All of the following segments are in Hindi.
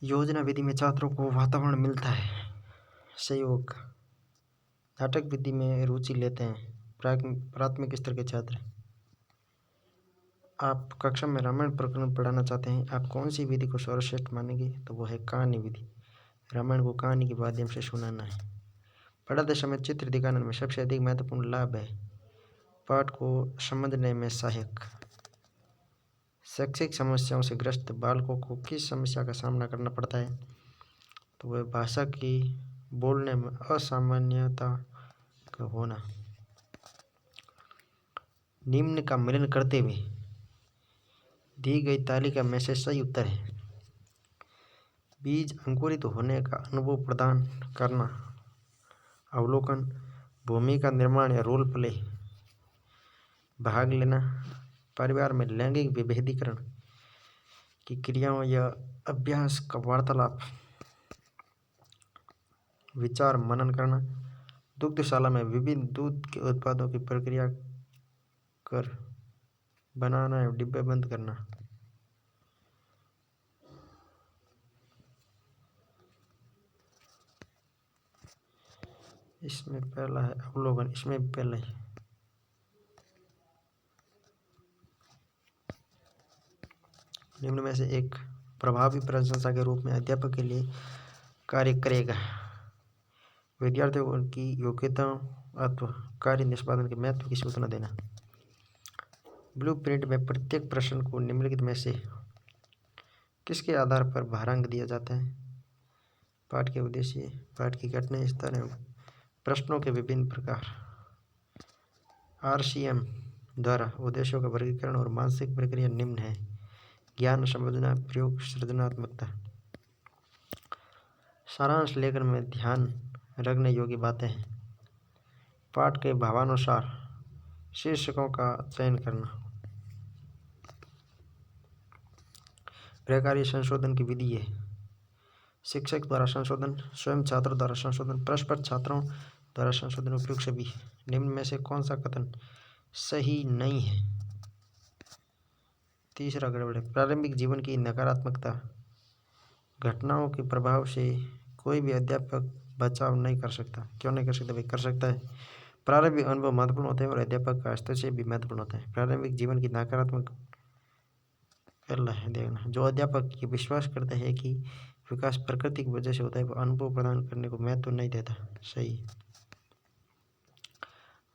योजना विधि में छात्रों को वातावरण मिलता है। सहयोग। नाटक विधि में रुचि लेते हैं प्राथमिक स्तर के छात्र। आप कक्षा में रामायण प्रकरण पढ़ाना चाहते हैं, आप कौन सी विधि को सर्वश्रेष्ठ मानेंगे? तो वो है कहानी विधि। रामायण को कहानी के माध्यम से सुनाना है। पढ़ाते समय चित्र दिखाने में सबसे अधिक महत्वपूर्ण लाभ है पाठ को समझने में सहायक। शैक्षिक समस्याओं से ग्रस्त बालकों को किस समस्या का सामना करना पड़ता है? तो वह भाषा की बोलने में असामान्यता का होना। निम्न का मिलन करते हुए दी गई तालिका में से सही उत्तर है। बीज अंकुरित होने का अनुभव प्रदान करना। अवलोकन, भूमिका निर्माण या रोल प्ले। भाग लेना, परिवार में लैंगिक विभेदीकरण की क्रियाओं या अभ्यास का वार्तालाप। विचार मनन करना, दुग्धशाला में विभिन्न दूध के उत्पादों की प्रक्रिया कर बनाना या डिब्बेबंद करना। इसमें पहला है अवलोकन, इसमें पहला है। निम्न में से एक प्रभावी प्रशंसा के रूप में अध्यापक के लिए कार्य करेगा। विद्यार्थियों को उनकी योग्यताओं अथवा कार्य निष्पादन के महत्व की सूचना देना। ब्लूप्रिंट में प्रत्येक प्रश्न को निम्नलिखित में से किसके आधार पर भारांक दिया जाता है? पाठ के उद्देश्य, पाठ की घटना, स्तर एवं प्रश्नों के विभिन्न प्रकार। RCM द्वारा उद्देश्यों का वर्गीकरण और मानसिक प्रक्रिया निम्न है। ज्ञान समझना, प्रयोग, सृजनात्मकता। सारांश लेखन में ध्यान रखने योग्य बातें हैं। पाठ के भावानुसार शीर्षकों का चयन करना। प्रकार्य संशोधन की विधि है। शिक्षक द्वारा संशोधन, स्वयं छात्रों द्वारा संशोधन, परस्पर छात्रों द्वारा संशोधन, उपयुक्त सभी। निम्न में से कौन सा कथन सही नहीं है? तीसरा गड़बड़ है। प्रारंभिक जीवन की नकारात्मकता। घटनाओं के प्रभाव से कोई भी अध्यापक बचाव नहीं कर सकता। क्यों नहीं कर सकता भाई? कर सकता है। प्रारंभिक अनुभव महत्वपूर्ण होते हैं और अध्यापक का हस्तक्षेप भी महत्वपूर्ण होता है। प्रारंभिक जीवन की नकारात्मक पहला है देखना, जो अध्यापक ये विश्वास करते हैं कि विकास प्रकृति की वजह से होता है, वह अनुभव प्रदान करने को महत्व नहीं देता। सही।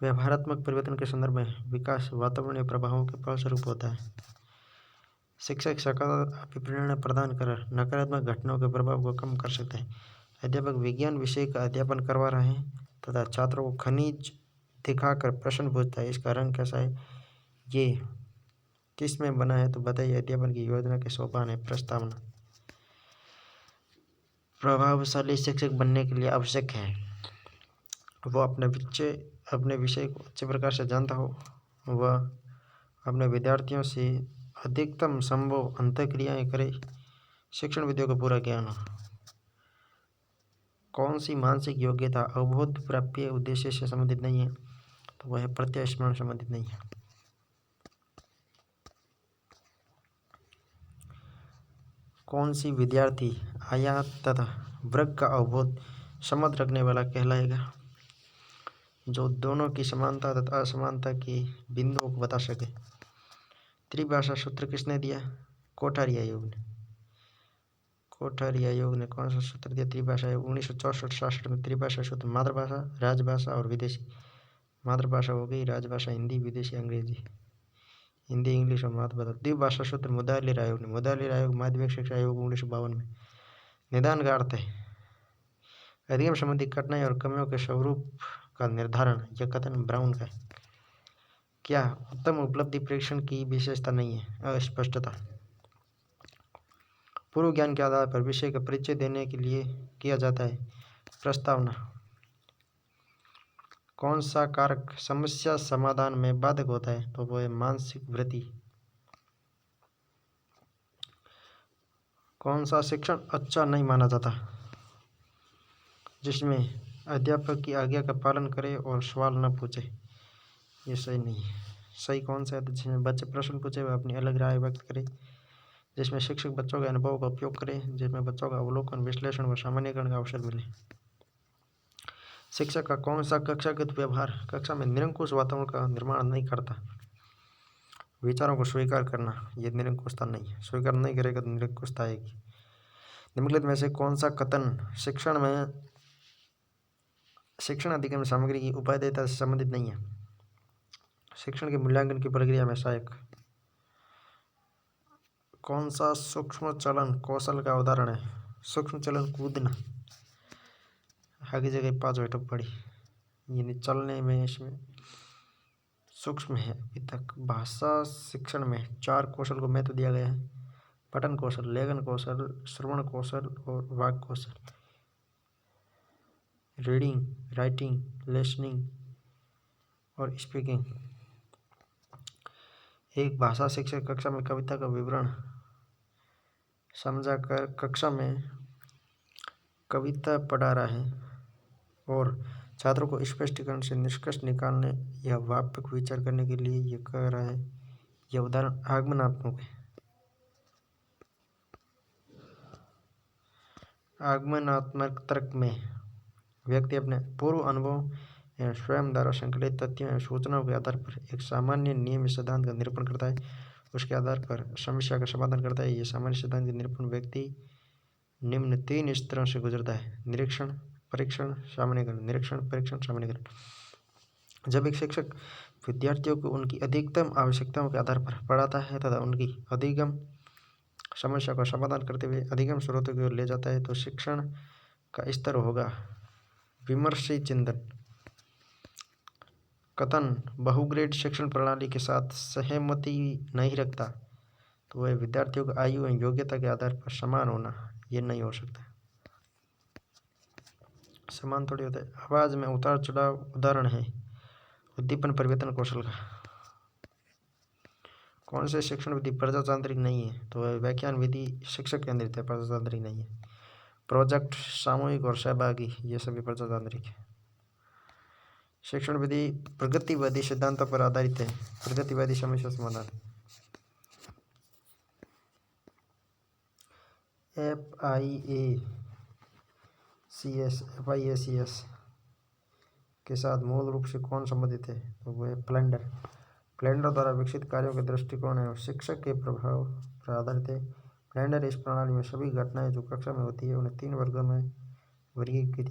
व्यवहारात्मक परिवर्तन के संदर्भ में विकास वातावरणीय प्रभावों के फलस्वरूप होता है। शिक्षक सकारात्मक अभिप्रेरणा प्रदान कर नकारात्मक घटनाओं के प्रभाव को कम कर सकते हैं। अध्यापक विज्ञान विषय का अध्यापन करवा रहे हैं तथा छात्रों को खनिज दिखाकर प्रश्न पूछता है, इसका रंग कैसा है, ये किस में बना है, तो बताइए। अध्यापन की योजना के सोपान है। प्रस्तावना। प्रभावशाली शिक्षक बनने के लिए आवश्यक है वह अपने विषय को अच्छे प्रकार से जानता हो, वह अपने विद्यार्थियों से अधिकतम संभव अंतःक्रियाएं करे, शिक्षण विधियों का पूरा ज्ञान हो। कौन सी मानसिक योग्यता अवबोध प्राप्य उद्देश्य से संबंधित नहीं है? तो वह प्रत्यास्मरण संबंधित नहीं है। कौन सी विद्यार्थी आयात तथा वर्ग का अवबोध समझ रखने वाला कहलाएगा? जो दोनों की समानता तथा असमानता के बिंदुओं को बता सके। त्रिभाषा सूत्र किसने दिया? कोठारी आयोग ने। कोठारी आयोग ने कौन सा सूत्र दिया? त्रिभाषा आयोग 1964-66 में। त्रिभाषा सूत्र मातृभाषा, राजभाषा और विदेशी। मातृभाषा हो गई, राजभाषा हिंदी, विदेशी अंग्रेजी। हिंदी, इंग्लिश और मातृभाषा। द्विभाषा सूत्र मुदालिर आयोग ने। मुदालिर आयोग माध्यमिक शिक्षा आयोग 1952 में। निदान का अर्थ है अधिगम संबंधी कठिनाई और कमियों के स्वरूप का निर्धारण। यह कथन ब्राउन का है। क्या उत्तम उपलब्धि परीक्षण की विशेषता नहीं है? अस्पष्टता। पूर्व ज्ञान के आधार पर विषय का परिचय देने के लिए किया जाता है। प्रस्तावना। कौन सा कारक समस्या समाधान में बाधक होता है? तो वो है मानसिक वृत्ति। कौन सा शिक्षण अच्छा नहीं माना जाता? जिसमें अध्यापक की आज्ञा का पालन करे और सवाल न पूछे। ये सही नहीं है। सही कौन सा है? जिसमें बच्चे प्रश्न पूछे वह अपनी अलग राय व्यक्त करे, जिसमें शिक्षक बच्चों के अनुभव का उपयोग करें, जिसमें बच्चों का अवलोकन, विश्लेषण व सामान्यीकरण का अवसर मिले। शिक्षक का कौन सा कक्षागत व्यवहार कक्षा में निरंकुश वातावरण का निर्माण नहीं करता। विचारों को स्वीकार करना, ये निरंकुशता नहीं है। स्वीकार नहीं करेगा तो निरंकुशता आएगी। निम्नलिखित में से कौन सा कथन शिक्षण अधिगम सामग्री की उपादेयता से संबंधित नहीं है। शिक्षण के मूल्यांकन की प्रक्रिया में सहायक। कौन सा सूक्ष्म चलन कौशल का उदाहरण है। सूक्ष्म चलन कूदना, आगे जगह 5 टिप्पणी, यानी चलने में इसमें सूक्ष्म है। अभी तक भाषा शिक्षण में 4 कौशल को महत्व दिया गया है। पठन कौशल, लेखन कौशल, श्रवण कौशल और वाक् कौशल। रीडिंग, राइटिंग, लिसनिंग और स्पीकिंग। एक भाषा शिक्षक कक्षा में कविता का विवरण समझाकर कक्षा में कविता पढ़ा रहा है और छात्रों को स्पष्टीकरण से निष्कर्ष निकालने या व्यापक विचार करने के लिए यह कह रहा है। यह उदाहरण आगमनात्मक है। आगमनात्मक तर्क में व्यक्ति अपने पूर्व अनुभव एवं स्वयं द्वारा संकलित तथ्यों एवं सूचनाओं के आधार पर एक सामान्य नियम सिद्धांत का निरूपण करता है। उसके आधार पर समस्या का समाधान करता है। ये सामान्य सिद्धांत के निरूपण व्यक्ति निम्न 3 स्तरों से गुजरता है: निरीक्षण, परीक्षण, सामान्यीकरण। निरीक्षण, परीक्षण, सामान्यीकरण। जब एक शिक्षक विद्यार्थियों को उनकी अधिकतम आवश्यकताओं के आधार पर पढ़ाता है तथा उनकी अधिगम समस्या का समाधान करते हुए अधिगम स्रोतों की ओर ले जाता है तो शिक्षण का स्तर होगा विमर्शी चिंतन। कथन बहुग्रेड शिक्षण प्रणाली के साथ सहमति नहीं रखता तो वह विद्यार्थियों की आयु एवं योग्यता के आधार पर समान होना, ये नहीं हो सकता। समान थोड़ी होता है। आवाज में उतार चढ़ाव उदाहरण है उद्दीपन परिवर्तन कौशल का। कौन से शिक्षण विधि प्रजातांत्रिक नहीं है तो वह व्याख्यान विधि शिक्षक केंद्रित है, प्रजातांत्रिक नहीं है। प्रोजेक्ट, सामूहिक और सहभागी, ये सभी प्रजातांत्रिक है। शिक्षण विधि प्रगतिवादी सिद्धांतों पर आधारित है, प्रगतिवादी समस्या समाधान। FIACS के साथ मूल रूप से कौन संबंधित है तो वह प्लेंडर। प्लेंडर द्वारा विकसित कार्यों के दृष्टिकोण है और शिक्षक के प्रभाव पर आधारित है। प्लेंडर इस प्रणाली में सभी घटनाएं जो कक्षा में होती है उन्हें 3 वर्गों में वर्गीकृत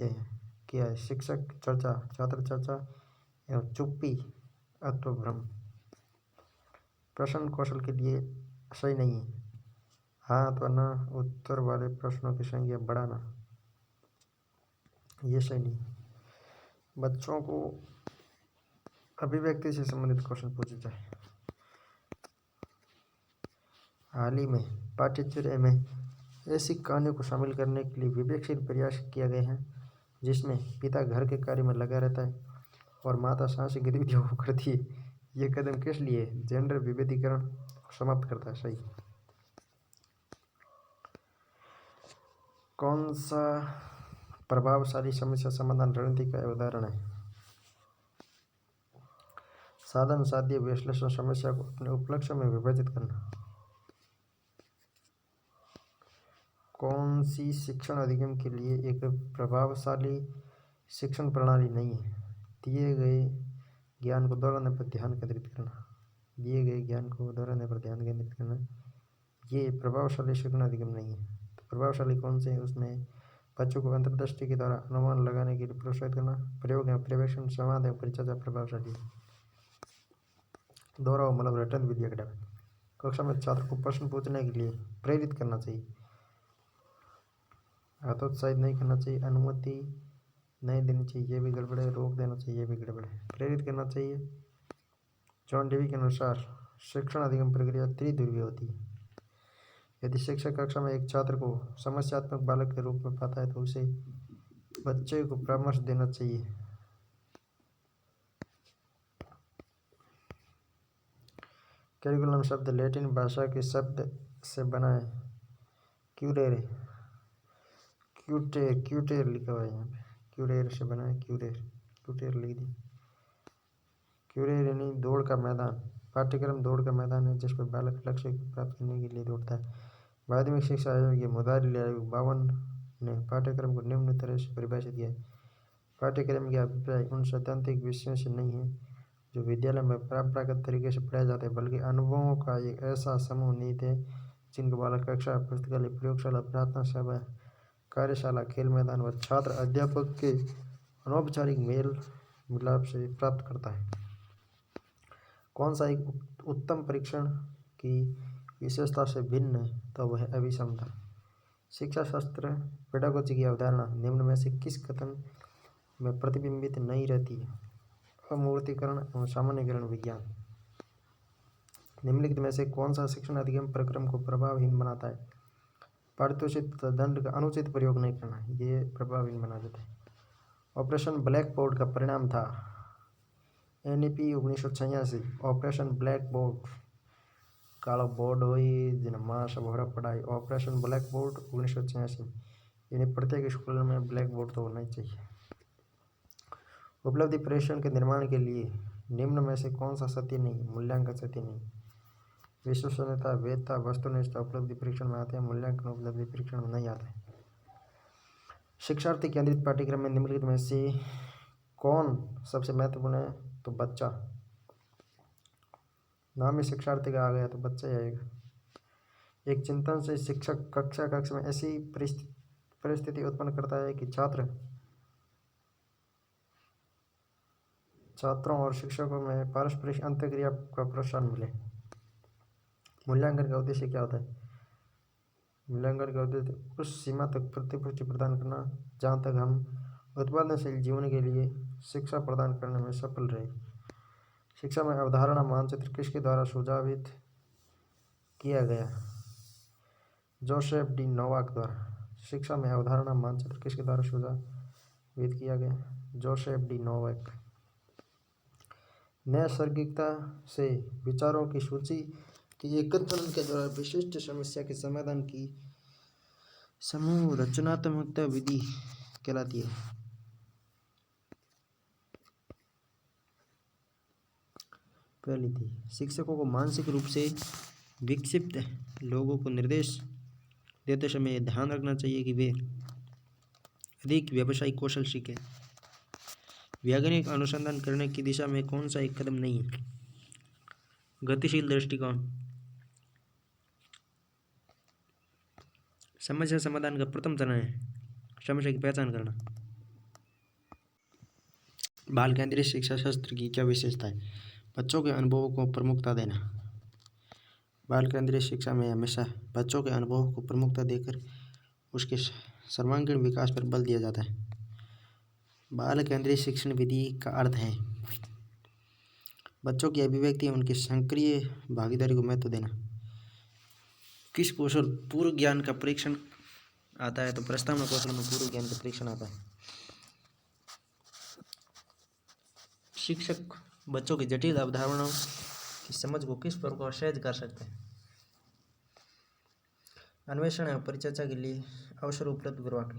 किया है: शिक्षक चर्चा, छात्र चर्चा एवं चुप्पी अथवा भ्रम। प्रश्न कौशल के लिए सही नहीं है। हाँ अथवा ना उत्तर वाले प्रश्नों की संख्या बढ़ाना, ये सही नहीं। बच्चों को अभिव्यक्ति से संबंधित क्वेश्चन पूछे जाए। हाल ही में पाठ्यचर्या में ऐसी कहानियों को शामिल करने के लिए विवेकशील प्रयास किया गया है जिसमें पिता घर के कार्य में लगा रहता है और माता साहसिक गतिविधियों को करती है। ये कदम किस लिए? जेंडर विभेदीकरण समाप्त करता है। सही। कौन सा प्रभावशाली समस्या समाधान रणनीति का उदाहरण है? साधन साध्य विश्लेषण, समस्या को अपने उपलक्ष्यों में विभाजित करना। कौन सी शिक्षण अधिगम के लिए एक प्रभावशाली शिक्षण प्रणाली नहीं है? दिए गए ज्ञान को दोहराने पर ध्यान केंद्रित करना। दिए गए ज्ञान को दोहराने पर ध्यान केंद्रित करना, ये प्रभावशाली शिक्षण अधिगम नहीं है। तो प्रभावशाली कौन से हैं? उसमें बच्चों को अंतर्दृष्टि के द्वारा अनुमान लगाने के लिए प्रोत्साहित करना, प्रयोग एवं पर्यवेक्षण, संवाद एवं परिचर्या प्रभावशाली। दोहराव मतलब रटन विधि एकेडमिक। कक्षा में छात्र को प्रश्न पूछने के लिए प्रेरित करना चाहिए, हतोत्साहित नहीं करना चाहिए, अनुमति नहीं देनी चाहिए, ये भी गड़बड़ है। रोक देना चाहिए, ये भी गड़बड़ है। प्रेरित करना चाहिए। जॉन डेवी के अनुसार शिक्षण अधिगम प्रक्रिया त्रिध्रुवीय होती है। यदि शिक्षक कक्षा में एक छात्र को समस्यात्मक बालक के रूप में पाता है तो उसे बच्चे को परामर्श देना चाहिए। कैरिकुलम शब्द लैटिन भाषा के शब्द से बना है क्यूरेरे। क्यूटेर लिखा हुआ है यहाँ पे, क्यूरेर से बना है, क्यूटेर लिख दी। क्यूरेर यानी दौड़ का मैदान। पाठ्यक्रम दौड़ का मैदान है जिस पर बालक लक्ष्य को प्राप्त करने के लिए दौड़ता है। माध्यमिक शिक्षा आयोग या मुरारी आयोग 52 ने पाठ्यक्रम को निम्न तरह से परिभाषित किया है। पाठ्यक्रम के अभिप्राय उन सैद्धांतिक विषयों से नहीं है जो विद्यालय में परंपरागत तरीके से पढ़ाए जाते हैं, बल्कि अनुभवों का एक ऐसा समूह निहित है जिनको बालक कक्षा, पुस्तकालय, प्रयोगशाला, प्रार्थना सभा, कार्यशाला, खेल मैदान व छात्र अध्यापक के अनौपचारिक मेल मिलाप से प्राप्त करता है। कौन सा एक उत्तम परीक्षण की विशेषता से भिन्न है? तो वह अभिक्षमता। शिक्षा शास्त्र पेडागोजी की अवधारणा निम्न में से किस कथन में प्रतिबिंबित नहीं रहती है? अमूर्तीकरण एवं सामान्यीकरण विज्ञान। निम्नलिखित में से कौन सा शिक्षण अधिगम प्रक्रम को प्रभावहीन बनाता है? पारितोषिक दंड का अनुचित प्रयोग नहीं करना, ये प्रभावहीन बना देता है। ऑपरेशन ब्लैक बोर्ड का परिणाम था NEP 1986। ऑपरेशन ब्लैक बोर्ड काला बोर्ड हुई जिनमा सब हो रहा पढ़ाई। ऑपरेशन ब्लैक बोर्ड 1986, यानी प्रत्येक स्कूल में ब्लैक बोर्ड तो होना ही चाहिए। उपलब्धि परीक्षण के निर्माण के लिए निम्न में से कौन सा सत्य नहीं? मूल्यांकन सत्य नहीं। विश्वसनीयता, वैधता, वस्तुनिष्ठता उपलब्धि परीक्षण में आते हैं, मूल्यांकन उपलब्धि परीक्षण में नहीं आता है। शिक्षार्थी केंद्रित पाठ्यक्रम में निम्नलिखित में से कौन सबसे महत्वपूर्ण है? तो बच्चा। नाम ही शिक्षार्थी का आ गया तो बच्चा ही आएगा। एक चिंतन से शिक्षक कक्षा कक्ष में ऐसी परिस्थिति उत्पन्न करता है कि छात्रों और शिक्षकों में पारस्परिक अंतःक्रिया का प्रोत्साहन मिले। मूल्यांकन का उद्देश्य क्या होता है? मूल्यांकन का उद्देश्य उस सीमा तक प्रतिपुष्टि प्रदान करना जहाँ तक हम उत्पादनशील जीवन के लिए शिक्षा प्रदान करने में सफल रहे। शिक्षा में अवधारणा मानचित्र किसके द्वारा सुझावित किया गया? जोसेफ डी नोवाक द्वारा। शिक्षा में अवधारणा मानचित्र किसके द्वारा सुझावित किया गया? Joseph D Novak. नैसर्गिकता से विचारों की सूची की एकत्रण के द्वारा विशिष्ट समस्या के समाधान की समूह रचनात्मकता विधि कहलाती है। पहली थी, शिक्षकों को मानसिक रूप से विक्षिप्त लोगों को निर्देश देते समय ध्यान रखना चाहिए कि वे अधिक व्यावसायिक कौशल सीखें। वैज्ञानिक अनुसंधान करने की दिशा में कौन सा एक कदम नहीं है? गतिशील दृष्टिकोण। समस्या समाधान का प्रथम चरण है समस्या की पहचान करना। बाल केंद्रित शिक्षा शास्त्र की क्या विशेषता है? बच्चों के अनुभवों को प्रमुखता देना। बाल केंद्रित शिक्षा में हमेशा बच्चों के अनुभवों को प्रमुखता देकर उसके सर्वांगीण विकास पर बल दिया जाता है। बाल केंद्रित शिक्षण विधि का अर्थ है बच्चों की अभिव्यक्ति और उनकी सक्रिय भागीदारी को महत्व देना। किस कौशल पूर्व ज्ञान का परीक्षण आता है? तो प्रस्तावना कौशल में पूर्व ज्ञान का परीक्षण आता है। शिक्षक बच्चों की जटिल अवधारणाओं की समझ को किस प्रकार सहज कर सकते हैं? अन्वेषण एवं परिचर्चा के लिए अवसर उपलब्ध करवा के।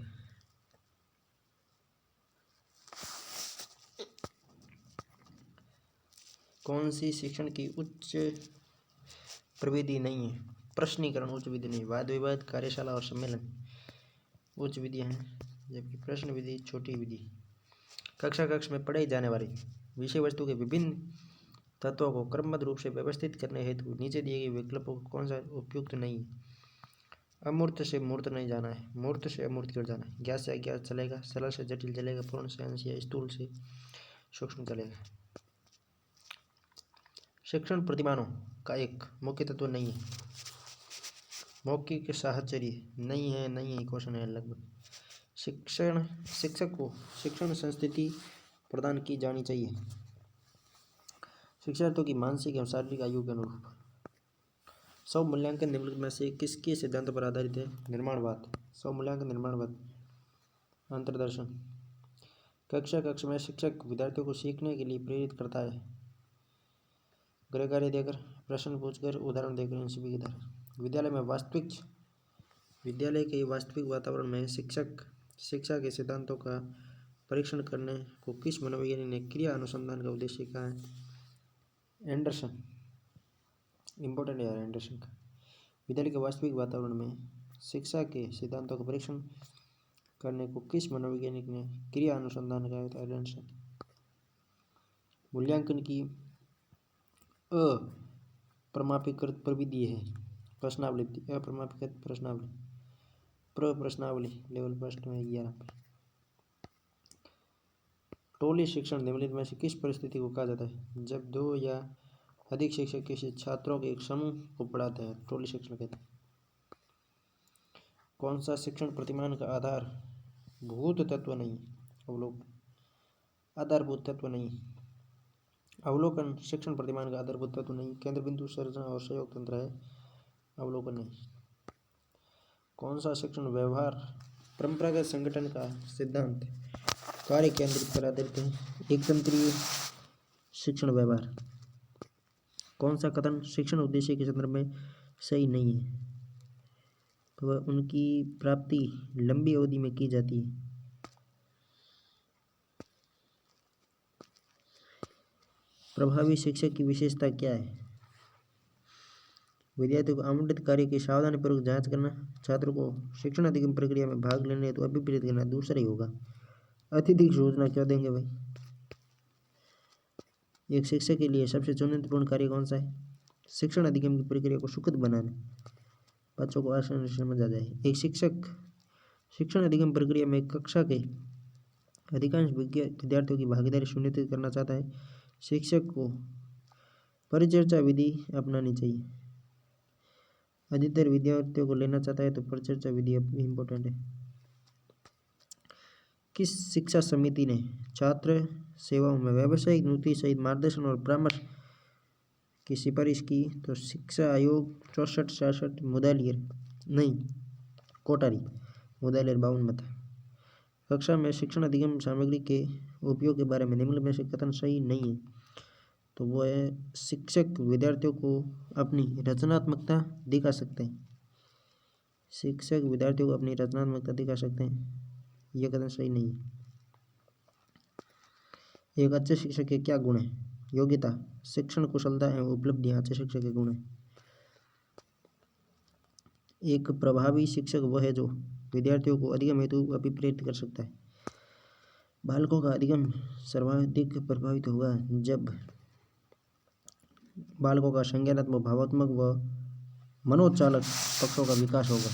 कौन सी शिक्षण की उच्च प्रविधि नहीं है? प्रश्नीकरण उच्च विधि नहीं। वाद विवाद, कार्यशाला और सम्मेलन उच्च विधियां हैं, जबकि प्रश्न विधि छोटी विधि। कक्षा कक्ष में पढ़ाई जाने वाली विषय वस्तु के विभिन्न तत्वों को क्रमबद्ध रूप से व्यवस्थित करने हेतु नीचे दिए गए विकल्पों को कौन सा उपयुक्त नहीं है? अमूर्त से मूर्त नहीं जाना है, मूर्त से अमूर्त कर जाना है। ज्ञात से अज्ञात चलेगा, सरल से जटिल चलेगा, पूर्ण से अंश या स्थूल से सूक्ष्म चलेगा। शिक्षण प्रतिमानों का एक मुख्य तत्व नहीं है। मौखिक साहचर्य नहीं है क्वेश्चन है लगभग। शिक्षक को शिक्षण संस्कृति प्रदान की जानी चाहिए शिक्षार्थियों की मानसिक एवं शारीरिक आयु के अनुरूप। स्व मूल्यांकन निम्नलिखित में से किसके सिद्धांत पर आधारित है? निर्माणवाद। स्व मूल्यांकन निर्माणवाद। अंतर्दर्शन। कक्षा कक्ष में शिक्षक विद्यार्थियों को सीखने के लिए प्रेरित करता है। गृह कार्य देकर, प्रश्न पूछकर, उदाहरण देकर, इन सभी के द्वारा। विद्यालय के वास्तविक वातावरण में शिक्षा के सिद्धांतों का परीक्षण करने को किस मनोवैज्ञानिक ने क्रिया अनुसंधान का उद्देश्य कहा है? एंडरसन। इम्पोर्टेंट है यार एंडरसन का। विद्यालय के वास्तविक वातावरण में शिक्षा के सिद्धांतों का परीक्षण करने को किस मनोवैज्ञानिक ने क्रिया अनुसंधान कहा था? एडल्सन। मूल्यांकन की अप्रमापीकृत प्रविधि है प्रश्नावली, अप्रमापीकृत प्रश्नावली, प्रश्नावली लेवल फर्स्ट में 11 पे। टोली शिक्षण निम्नलिखित में से किस परिस्थिति को कहा जाता है? जब दो या अधिक शिक्षक किसी छात्रों के एक समूह को पढ़ाते हैं, टोली शिक्षण कहते हैं। कौन सा शिक्षण प्रतिमान का आधार भूत तत्व नहीं? आधारभूत तत्व नहीं। अवलोकन शिक्षण प्रतिमान का आधारभूत तत्व नहीं। केंद्र बिंदु सर्जन और सहयोग तंत्र है, अवलोकन नहीं। कौन सा शिक्षण व्यवहार परंपरागत संगठन का सिद्धांत कार्य केंद्रित पर आधारित है? एकतंत्रीय शिक्षण व्यवहार। कौन सा कथन शिक्षण उद्देश्य के संदर्भ में सही नहीं है? तो उनकी प्राप्ति लंबी अवधि में की जाती है। प्रभावी शिक्षक की विशेषता क्या है? विद्यार्थियों को आवंटित कार्य की सावधानीपूर्वक जांच करना, छात्रों को शिक्षण अधिगम प्रक्रिया में भाग लेने हेतु अभिप्रेरित करना। दूसरा ही होगा। अत्यधिक सूचना क्यों देंगे भाई? एक शिक्षक के लिए सबसे चुनौतीपूर्ण कार्य कौन सा है? शिक्षण अधिगम की प्रक्रिया को सुखद बनाना, बच्चों को आसानी से समझ आ जाए। एक शिक्षक शिक्षण अधिगम प्रक्रिया में कक्षा के अधिकांश विद्यार्थियों की भागीदारी सुनिश्चित करना चाहता है। शिक्षक को परिचर्चा विधि अपनानी चाहिए। अधिकतर विद्यार्थियों को लेना चाहता है तो परिचर्चा विधि इम्पोर्टेंट है। किस शिक्षा समिति ने छात्र सेवाओं में व्यावसायिक नीति सहित मार्गदर्शन और परामर्श की सिफारिश की? तो शिक्षा आयोग 64-66 मुदालियर नहीं, कोटारी मुदालियर 52 मत। कक्षा में शिक्षण अधिगम सामग्री के उपयोग के बारे में निम्न में से कथन सही नहीं है? तो वो है शिक्षक विद्यार्थियों को अपनी रचनात्मकता दिखा सकते हैं। शिक्षक विद्यार्थियों को अपनी रचनात्मकता दिखा सकते हैं, यह कथन सही नहीं है। एक अच्छे शिक्षक के क्या गुण हैं? योग्यता, शिक्षण कुशलता एवं उपलब्धियां अच्छे शिक्षक के गुण हैं। एक प्रभावी शिक्षक वह है जो विद्यार्थियों को अधिगम हेतु अभिप्रेरित कर सकता है। बालकों का अधिगम सर्वाधिक प्रभावित होगा जब बालकों का संज्ञानात्मक, भावात्मक व मनोचालक पक्षों का विकास होगा।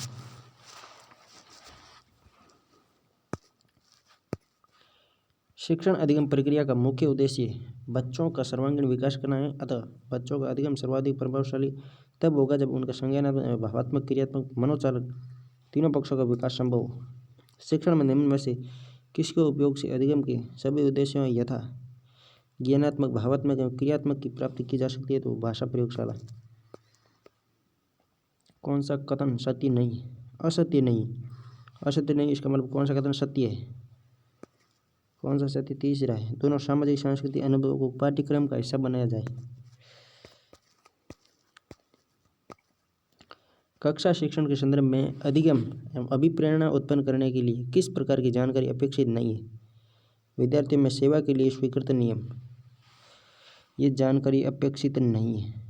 शिक्षण अधिगम प्रक्रिया का मुख्य उद्देश्य बच्चों का सर्वांगीण विकास करना है। अतः बच्चों का अधिगम सर्वाधिक प्रभावशाली तब होगा जब उनका संज्ञानात्मक, भावात्मक, क्रियात्मक, मनोचालक तीनों पक्षों का विकास संभव हो। शिक्षण में निम्न में से किसके उपयोग से अधिगम के सभी उद्देश्यों यथा ज्ञानात्मक, भावात्मक एवं क्रियात्मक की प्राप्ति की जा सकती है? तो भाषा प्रयोगशाला। कौन सा कथन सत्य नहीं? असत्य नहीं। असत्य नहीं इसका मतलब कौन सा कथन सत्य है? कौन सा सत्य? तीसरा है, दोनों सामाजिक सांस्कृतिक अनुभवों को पाठ्यक्रम का हिस्सा बनाया जाए। कक्षा शिक्षण के संदर्भ में अधिगम एवं अभिप्रेरणा उत्पन्न करने के लिए किस प्रकार की जानकारी अपेक्षित नहीं है? विद्यार्थियों में सेवा के लिए स्वीकृत नियम, ये जानकारी अपेक्षित नहीं है।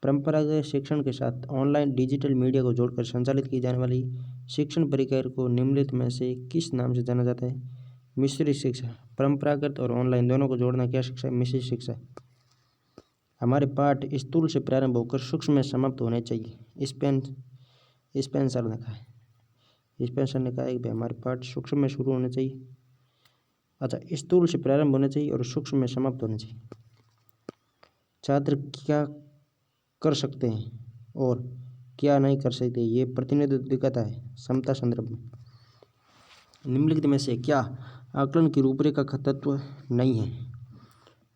परंपरागत शिक्षण के साथ ऑनलाइन डिजिटल मीडिया को जोड़कर संचालित की जाने वाली शिक्षण प्रक्रिया को निम्नलिखित में से किस नाम से जाना जाता है? मिश्रित शिक्षा। परंपरागत और ऑनलाइन दोनों को जोड़ना क्या शिक्षा है? मिश्रित शिक्षा। हमारे पाठ स्थूल से प्रारंभ होकर सूक्ष्म में समाप्त होने चाहिए। स्पेंसर ने कहा है। स्पेंसर ने कहा है कि हमारे पाठ सूक्ष्म में शुरू होने चाहिए, स्थूल से प्रारंभ होने चाहिए और सूक्ष्म में समाप्त होने चाहिए। छात्र क्या कर सकते हैं और क्या नहीं कर सकते, ये प्रतिनिधित्व दिखाता है समता संदर्भ में। निम्नलिखित में से क्या आकलन की रूपरेखा का तत्व नहीं है?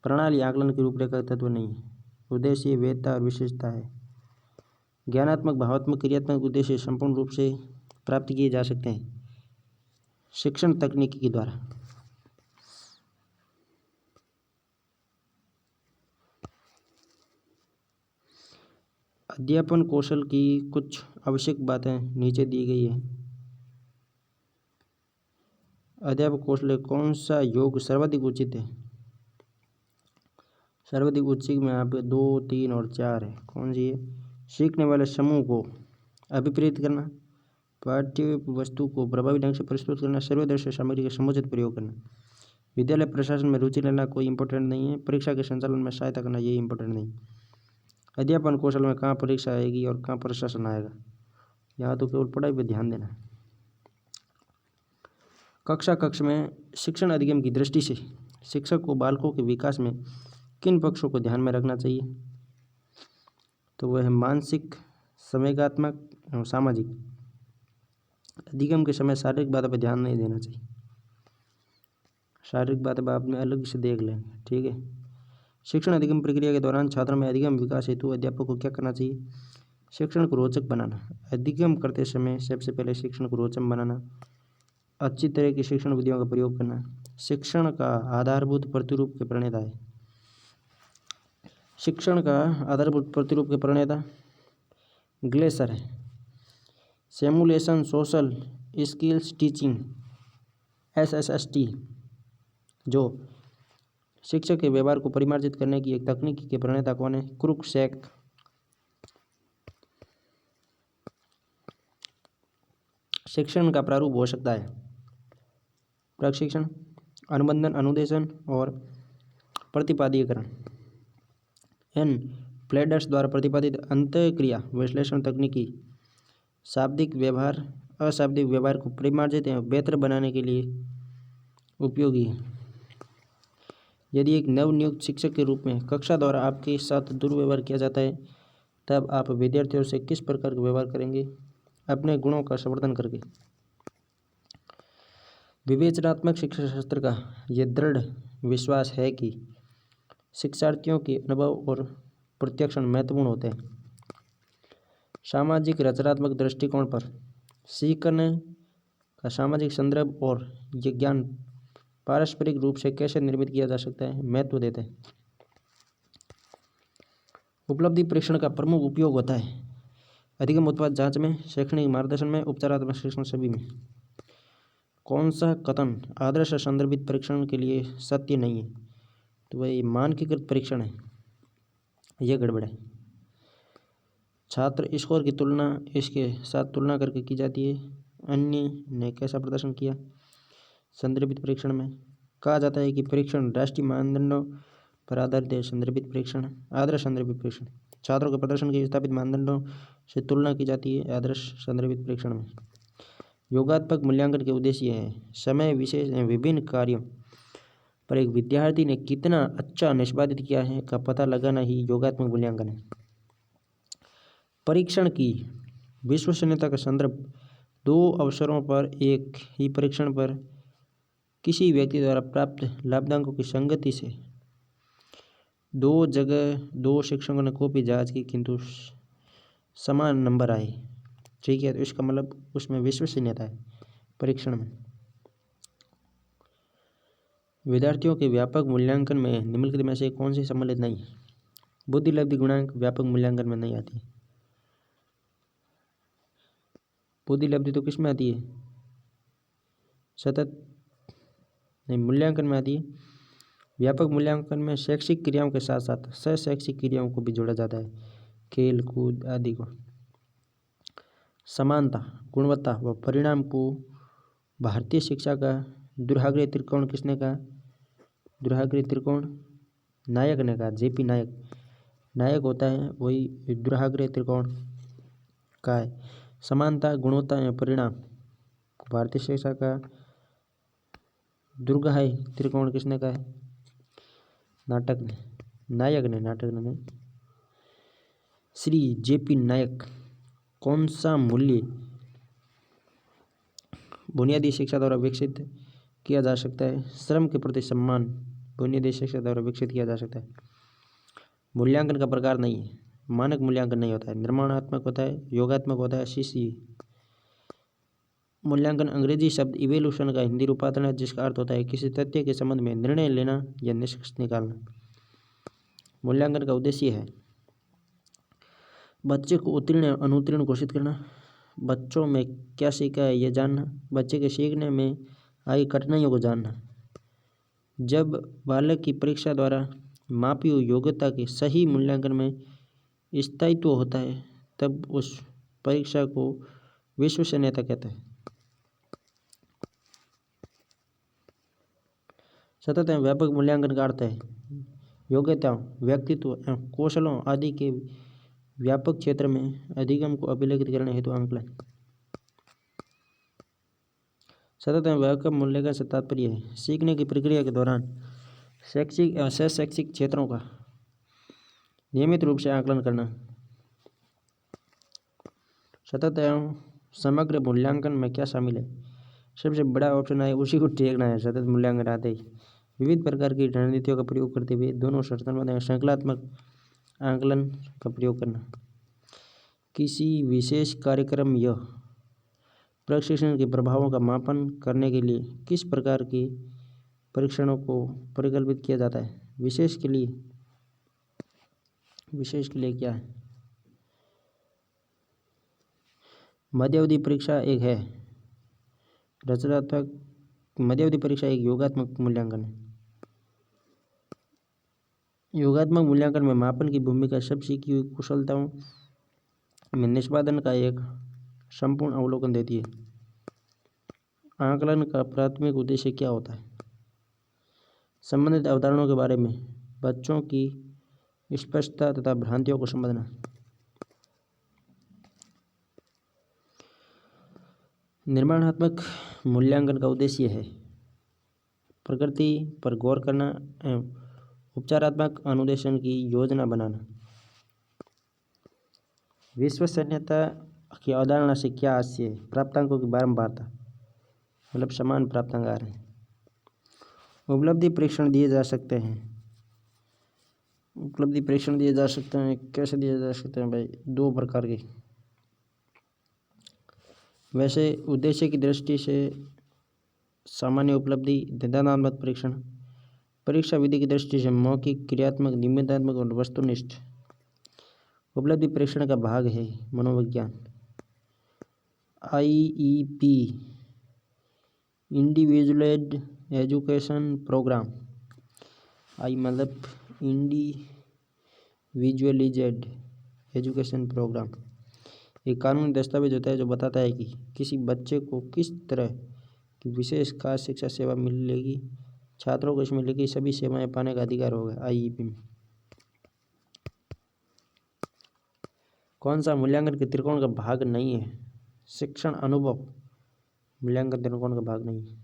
प्रणाली आकलन की रूपरेखा का तत्व नहीं है। उद्देश्य, वैधता और विशेषता है। ज्ञानात्मक, भावात्मक, क्रियात्मक उद्देश्य संपूर्ण रूप से प्राप्त किए जा सकते हैं शिक्षण तकनीकी के द्वारा। अध्यापन कौशल की कुछ आवश्यक बातें नीचे दी गई है। अध्यापक कौशल कौन सा योग सर्वाधिक उचित है? सर्वाधिक उच्च में यहाँ पे 2, 3 और 4 है। कौन सी है? सीखने वाले समूह को अभिप्रेरित करना, पाठ्य वस्तु को प्रभावी ढंग से प्रस्तुत करना, सर्वदर्शी सामग्री का समुचित प्रयोग करना। विद्यालय प्रशासन में रुचि लेना कोई इंपॉर्टेंट नहीं है। परीक्षा के संचालन में सहायता करना ये इंपॉर्टेंट नहीं। अध्यापन कौशल में कहाँ परीक्षा आएगी और कहाँ प्रशासन आएगा? यहाँ तो केवल पढ़ाई पर ध्यान देना। कक्ष में शिक्षण अधिगम की दृष्टि से शिक्षक को बालकों के विकास में किन पक्षों को ध्यान में रखना चाहिए? तो वह है मानसिक, संवेगात्मक एवं सामाजिक। अधिगम के समय शारीरिक बातों पर ध्यान नहीं देना चाहिए। शारीरिक बातें बाद में अलग से देख लेंगे, ठीक है। शिक्षण अधिगम प्रक्रिया के दौरान छात्रों में अधिगम विकास हेतु अध्यापक को क्या करना चाहिए? शिक्षण को रोचक बनाना। अधिगम करते समय सबसे पहले शिक्षण को रोचक बनाना, अच्छी तरह की शिक्षण विधियों का प्रयोग करना। शिक्षण का आधारभूत प्रतिरूप के प्रणेता है। शिक्षण का आधारभूत प्रतिरूप के प्रणेता ग्लेसर है। Simulation social skills teaching SSST, जो शिक्षक के व्यवहार को परिमार्जित करने की एक तकनीक के प्रणेता कौन है? क्रुकसैक। शिक्षण का प्रारूप हो सकता है प्रशिक्षण, अनुबंधन, अनुदेशन और प्रतिपादीकरण। प्लेडर्स द्वारा प्रतिपादित अंतःक्रिया विश्लेषण तकनीकी शाब्दिक व्यवहार, अशाब्दिक व्यवहार को परिमार्जित एवं बेहतर बनाने के लिए उपयोगी है। यदि एक नवनियुक्त शिक्षक के रूप में कक्षा द्वारा आपके साथ दुर्व्यवहार किया जाता है, तब आप विद्यार्थियों से किस प्रकार का व्यवहार करेंगे? अपने गुणों का संवर्धन करके। विवेचनात्मक शिक्षा शास्त्र का यह दृढ़ विश्वास है कि शिक्षार्थियों के अनुभव और प्रत्याक्षण महत्वपूर्ण होते हैं। सामाजिक रचनात्मक दृष्टिकोण पर सीखने का सामाजिक संदर्भ और ये ज्ञान पारस्परिक रूप से कैसे निर्मित किया जा सकता है महत्व देते हैं। उपलब्धि परीक्षण का प्रमुख उपयोग होता है अधिगम उत्पाद जांच में, शैक्षणिक मार्गदर्शन में, उपचारात्मक शिक्षण सभी में। कौन सा कथन आदर्श संदर्भित परीक्षण के लिए सत्य नहीं है? तो वही मानकीकृत परीक्षण है, यह गड़बड़ है। छात्र स्कोर की तुलना इसके साथ तुलना करके की जाती है। अन्य ने कैसा प्रदर्शन किया? संदर्भित परीक्षण में कहा जाता है कि परीक्षण राष्ट्रीय मानदंडों पर आधारित है। संदर्भित परीक्षण आदर्श संदर्भित परीक्षण छात्रों के प्रदर्शन के स्थापित मानदंडों से तुलना की जाती है। आदर्श संदर्भित परीक्षण में योगात्मक मूल्यांकन के उद्देश्य है समय विशेष एवं विभिन्न कार्यों पर एक विद्यार्थी ने कितना अच्छा निष्पादित किया है का पता लगाना ही योगात्मक मूल्यांकन है। परीक्षण की विश्वसनीयता का संदर्भ दो अवसरों पर एक ही परीक्षण पर किसी व्यक्ति द्वारा प्राप्त लाभांकों की संगति से दो जगह दो शिक्षकों ने कॉपी जांच की किंतु समान नंबर आए, ठीक है। तो इसका मतलब उसमें विश्वसनीयता है परीक्षण में। विद्यार्थियों के व्यापक मूल्यांकन में निम्नलिखित में से कौन सी सम्मिलित नहीं है? बुद्धि लब्धि गुणांक व्यापक मूल्यांकन में नहीं आती। बुद्धि लब्धि तो किस में आती है? सतत नहीं, मूल्यांकन में आती है। व्यापक मूल्यांकन में शैक्षिक क्रियाओं के साथ साथ शैक्षिक क्रियाओं को भी जोड़ा जाता है, खेल कूद आदि को। समानता, गुणवत्ता व परिणाम को भारतीय शिक्षा का दुराग्रही त्रिकोण किसने कहा? दुराग्रही त्रिकोण नायक ने कहा, JP नायक। नायक होता है वही दुराग्रही त्रिकोण का है। समानता, गुणवत्ता एवं परिणाम भारतीय शिक्षा का दुर्गाही त्रिकोण किसने कहा है? नाटक ने, नायक ने, नाटक ने। श्री JP नायक। कौन सा मूल्य बुनियादी शिक्षा द्वारा विकसित किया जा सकता है? श्रम के प्रति सम्मान बुनियादी शिक्षा द्वारा विकसित किया जा सकता है। मूल्यांकन का प्रकार नहीं है, मानक मूल्यांकन नहीं होता है, निर्माणात्मक होता है, योगात्मक होता है, CC। मूल्यांकन अंग्रेजी शब्द इवेल्यूशन का हिंदी रूपांतरण है जिसका अर्थ होता है किसी तथ्य के संबंध में निर्णय लेना या निष्कर्ष निकालना। मूल्यांकन का उद्देश्य है बच्चे को उत्तीर्ण या अनुत्तीर्ण घोषित करना, बच्चों में क्या सीखा है यह जानना, बच्चे के सीखने में आई कठिनाइयों को जानना। जब बालक की परीक्षा द्वारा मापी हुई योग्यता के सही मूल्यांकन में स्थायित्व होता है, तब उस परीक्षा को विश्वसनीयता कहते हैं। सतत एवं व्यापक मूल्यांकन का अर्थ है योग्यताओं, व्यक्तित्व एवं कौशलों आदि के व्यापक क्षेत्र में अधिगम को अभिलेखित करने हेतु आंकलन। सतत एवं व्यापक मूल्यांकन से तात्पर्य है सीखने की प्रक्रिया के दौरान शैक्षिक एवं शैक्षिक क्षेत्रों का नियमित रूप से आंकलन करना। सतत एवं समग्र मूल्यांकन में क्या शामिल है? सबसे बड़ा ऑप्शन है उसी को देखना है। सतत मूल्यांकन आते ही विविध प्रकार की रणनीतियों का प्रयोग करते हुए दोनों शर्तों में श्रृंखलात्मक आंकलन का प्रयोग करना। किसी विशेष कार्यक्रम या प्रशिक्षण के प्रभावों का मापन करने के लिए किस प्रकार के परीक्षणों को परिकल्पित किया जाता है? विशेष के लिए क्या है? मध्यावधि परीक्षा एक है रचनात्मक। मध्यावधि परीक्षा एक योगात्मक मूल्यांकन है। योगात्मक मूल्यांकन में मापन की भूमिका सब सीखी हुई कुशलताओं में निष्पादन का एक संपूर्ण अवलोकन देती है। आंकलन का प्राथमिक उद्देश्य क्या होता है? संबंधित अवधारणाओं के बारे में बच्चों की स्पष्टता तथा भ्रांतियों को समझना। निर्माणात्मक मूल्यांकन का उद्देश्य है प्रकृति पर गौर करना एवं उपचारात्मक अनुदेशन की योजना बनाना। विश्वसनीयता की अवधारणा से क्या आशय है? प्राप्तांकों की बारंबारता, मतलब समान प्राप्तांक आ रहे हैं। उपलब्धि परीक्षण दिए जा सकते हैं। उपलब्धि परीक्षण दिए जा सकते हैं। कैसे दिए जा सकते हैं भाई? दो प्रकार के। वैसे उद्देश्य की दृष्टि से सामान्य उपलब्धि, निदानात्मक परीक्षण। परीक्षा विधि की दृष्टि से मौखिक, क्रियात्मक, निबंधात्मक और वस्तुनिष्ठ। उपलब्धि परीक्षण का भाग है मनोविज्ञान। IEP individualized education program. I मतलब इंडिविजुअलाइज्ड एजुकेशन प्रोग्राम एक कानूनी दस्तावेज होता है जो बताता है कि किसी बच्चे को किस तरह की विशेष खास शिक्षा सेवा मिलेगी। छात्रों को इसमें लिखी सभी सेवाएं पाने का अधिकार होगा। IEP में कौन सा मूल्यांकन के त्रिकोण का भाग नहीं है? शिक्षण अनुभव मूल्यांकन त्रिकोण का भाग नहीं है।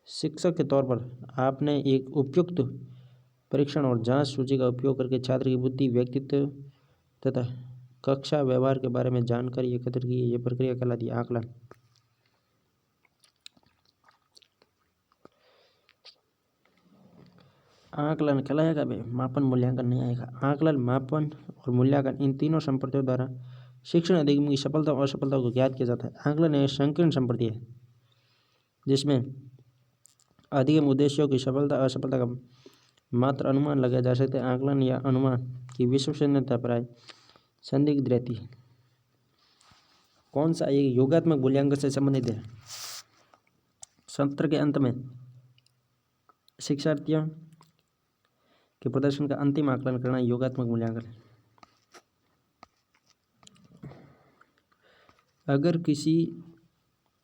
शिक्षक के तौर पर आपने एक उपयुक्त परीक्षण और जांच सूची का उपयोग करके छात्र की बुद्धि, व्यक्तित्व तथा कक्षा व्यवहार के बारे में जानकारी एकत्र की। यह प्रक्रिया कहलाती है आकलन। आकलन कहलाएगा भाई, मापन मूल्यांकन नहीं आएगा। आकलन, मापन और मूल्यांकन इन तीनों संप्रदायों द्वारा शिक्षण अधिगम की सफलता और असफलता को ज्ञात किया जाता है। आकलन एक संकीर्ण संप्रदाय है जिसमें अधिगम उद्देश्यों की सफलता असफलता का मात्र अनुमान लगाया जा सकता है। आकलन या अनुमान की विश्वसनीयता प्राय संदिग्ध रहती है। कौन सा ये योगात्मक मूल्यांकन से संबंधित है? सत्र के अंत में शिक्षार्थियों के प्रदर्शन का अंतिम आकलन करना योगात्मक मूल्यांकन है। अगर किसी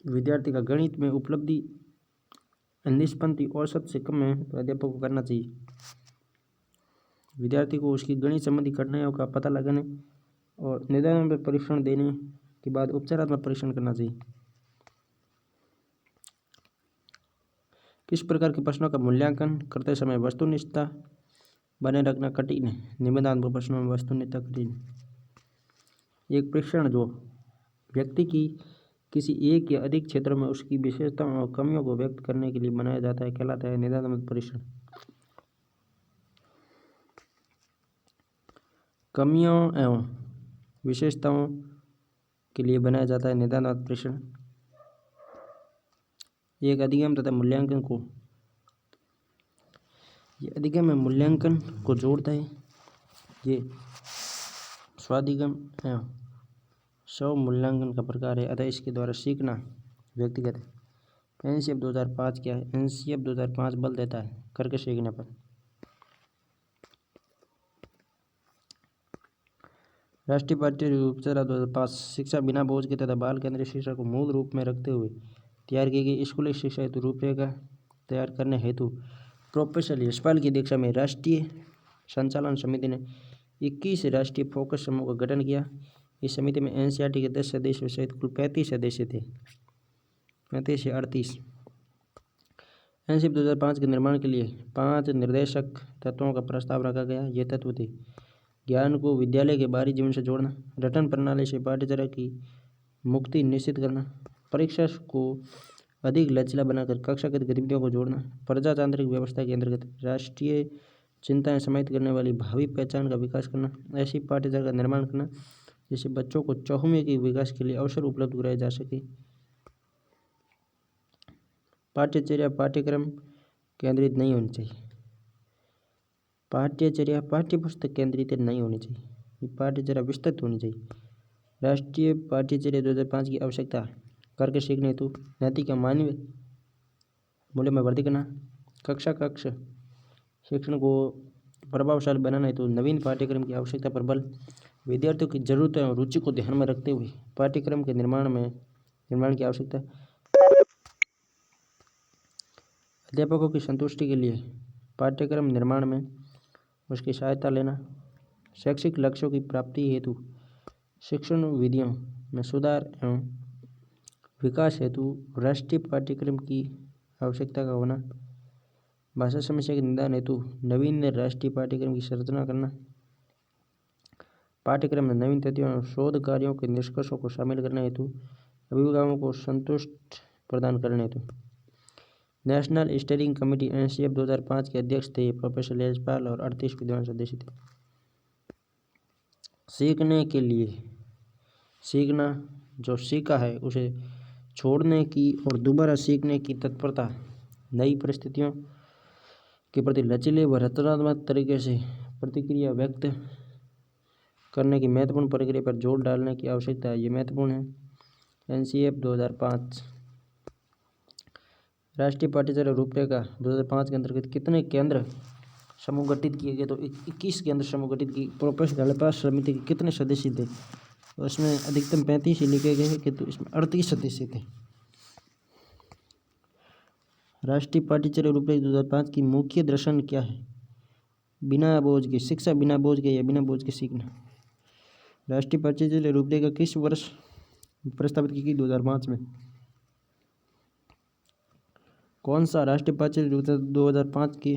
विद्यार्थी का गणित में उपलब्धि निष्पत्ति औसत से कम है तो अध्यापक को करना चाहिए। विद्यार्थी को उसकी गणित संबंधी कठिनाइयों का पता लगाने और निदानात्मक परीक्षण देने के बाद उपचारात्मक परीक्षण करना चाहिए। किस प्रकार के प्रश्नों का मूल्यांकन करते समय वस्तुनिष्ठता बनाए रखना कठिन है? निबंधात्मक प्रश्नों में वस्तुनिष्ठता कठिन है। एक परीक्षण जो व्यक्ति की किसी एक या अधिक क्षेत्रों में उसकी विशेषताओं और कमियों को व्यक्त करने के लिए बनाया जाता है कहलाता है निदानात्मक परीक्षण। कमियों एवं विशेषताओं के लिए बनाया जाता है निदानात्मक परीक्षण। एक अधिगम तथा मूल्यांकन को अधिगम में मूल्यांकन को जोड़ता है। ये स्वाधिगम एवं स्व मूल्यांकन का प्रकार है, अतः इसके द्वारा सीखना व्यक्तिगत है। एनसीएफ 2005 क्या है? एनसीएफ 2005 बल देता है करके सीखने पर। राष्ट्रीय पाठ्य रूपचर्या 2005 शिक्षा बिना बोझ के तथा बाल केंद्रीय शिक्षा को मूल रूप में रखते हुए तैयार की गई स्कूली शिक्षा हेतु रूपरेखा तैयार करने हेतु प्रोफेसर यशपाल की अध्यक्षता में राष्ट्रीय संचालन समिति ने 21 राष्ट्रीय फोकस समूह का गठन किया। इस समिति में एनसीईआरटी के 10 सदस्य सहित कुल 35 सदस्य थे, 35 या 38। एनसीईआरटी 2005 के निर्माण के लिए 5 निर्देशक तत्वों का प्रस्ताव रखा गया। ये तत्व थे: ज्ञान को विद्यालय के बाहरी जीवन से जोड़ना, रटन प्रणाली से पाठ्यचर्या की मुक्ति निश्चित करना, परीक्षा को अधिक लचीला बनाकर कक्षागत गतिविधियों को जोड़ना, प्रजातांत्रिक व्यवस्था के अंतर्गत राष्ट्रीय चिंताएं समाहित करने वाली भावी पहचान का विकास करना, ऐसी पाठ्यचर्या का निर्माण करना जिससे बच्चों को चहुमुखी के विकास के लिए अवसर उपलब्ध कराए जा सके। पाठ्यचर्या पाठ्यक्रम केंद्रित नहीं होनी चाहिए। पाठ्यचर्या पाठ्यपुस्तक केंद्रित नहीं होनी चाहिए। पाठ्यचर्या विस्तृत होनी चाहिए। राष्ट्रीय पाठ्यचर्या 2005 की आवश्यकता: करके सीखने हेतु नैतिक या मानवीय मूल्य में वृद्धि करना, कक्षा शिक्षण को प्रभावशाली बनाना हेतु नवीन पाठ्यक्रम की आवश्यकता पर बल, विद्यार्थियों की जरूरतें और रुचि को ध्यान में रखते हुए पाठ्यक्रम के निर्माण की आवश्यकता, अध्यापकों की संतुष्टि के लिए पाठ्यक्रम निर्माण में उसकी सहायता लेना, शैक्षिक लक्ष्यों की प्राप्ति हेतु शिक्षण विधियों में सुधार एवं विकास हेतु राष्ट्रीय पाठ्यक्रम की आवश्यकता का होना, भाषा समस्या के निदान हेतु नवीन राष्ट्रीय पाठ्यक्रम की संरचना करना, पाठ्यक्रम में नवीन तथ्यों और शोध कार्यों के निष्कर्षों को शामिल करने हेतु अभिभावकों को संतुष्ट प्रदान करने हेतु। नेशनल स्टीयरिंग कमेटी एनसीएफ 2005 के अध्यक्ष थे प्रोफेसर यशपाल और 38 विद्वान सदस्य थे। सीखने के लिए सीखना, जो सीखा है उसे छोड़ने की और दोबारा सीखने की तत्परता, नई परिस्थितियों के प्रति लचीले व रचनात्मक तरीके से प्रतिक्रिया व्यक्त करने की महत्वपूर्ण प्रक्रिया पर जोर डालने की आवश्यकता है। ये महत्वपूर्ण है। एनसीएफ 2005 राष्ट्रीय पाठ्यचर्या रूपरेखा 2005 के अंतर्गत कितने केंद्र समूह गठित किए गए? तो 21 केंद्र समूह गठित की। प्रोफेसर गणपाल समिति के कितने सदस्य थे? तो इसमें अधिकतम 35 ही लिखे गए कि तो इसमें 38 सदस्य थे। राष्ट्रीय पाठ्यचर्या रूपरेखा 2005 की मुख्य दर्शन क्या है? बिना बोझ के शिक्षा, बिना बोझ के या बिना बोझ के सीखना। राष्ट्रीय पाठ्यचर्या रूपरेखा किस वर्ष प्रस्तावित की गई? 2005 में। कौन सा राष्ट्रीय पाठ्यचर्या रूपरेखा 2005 की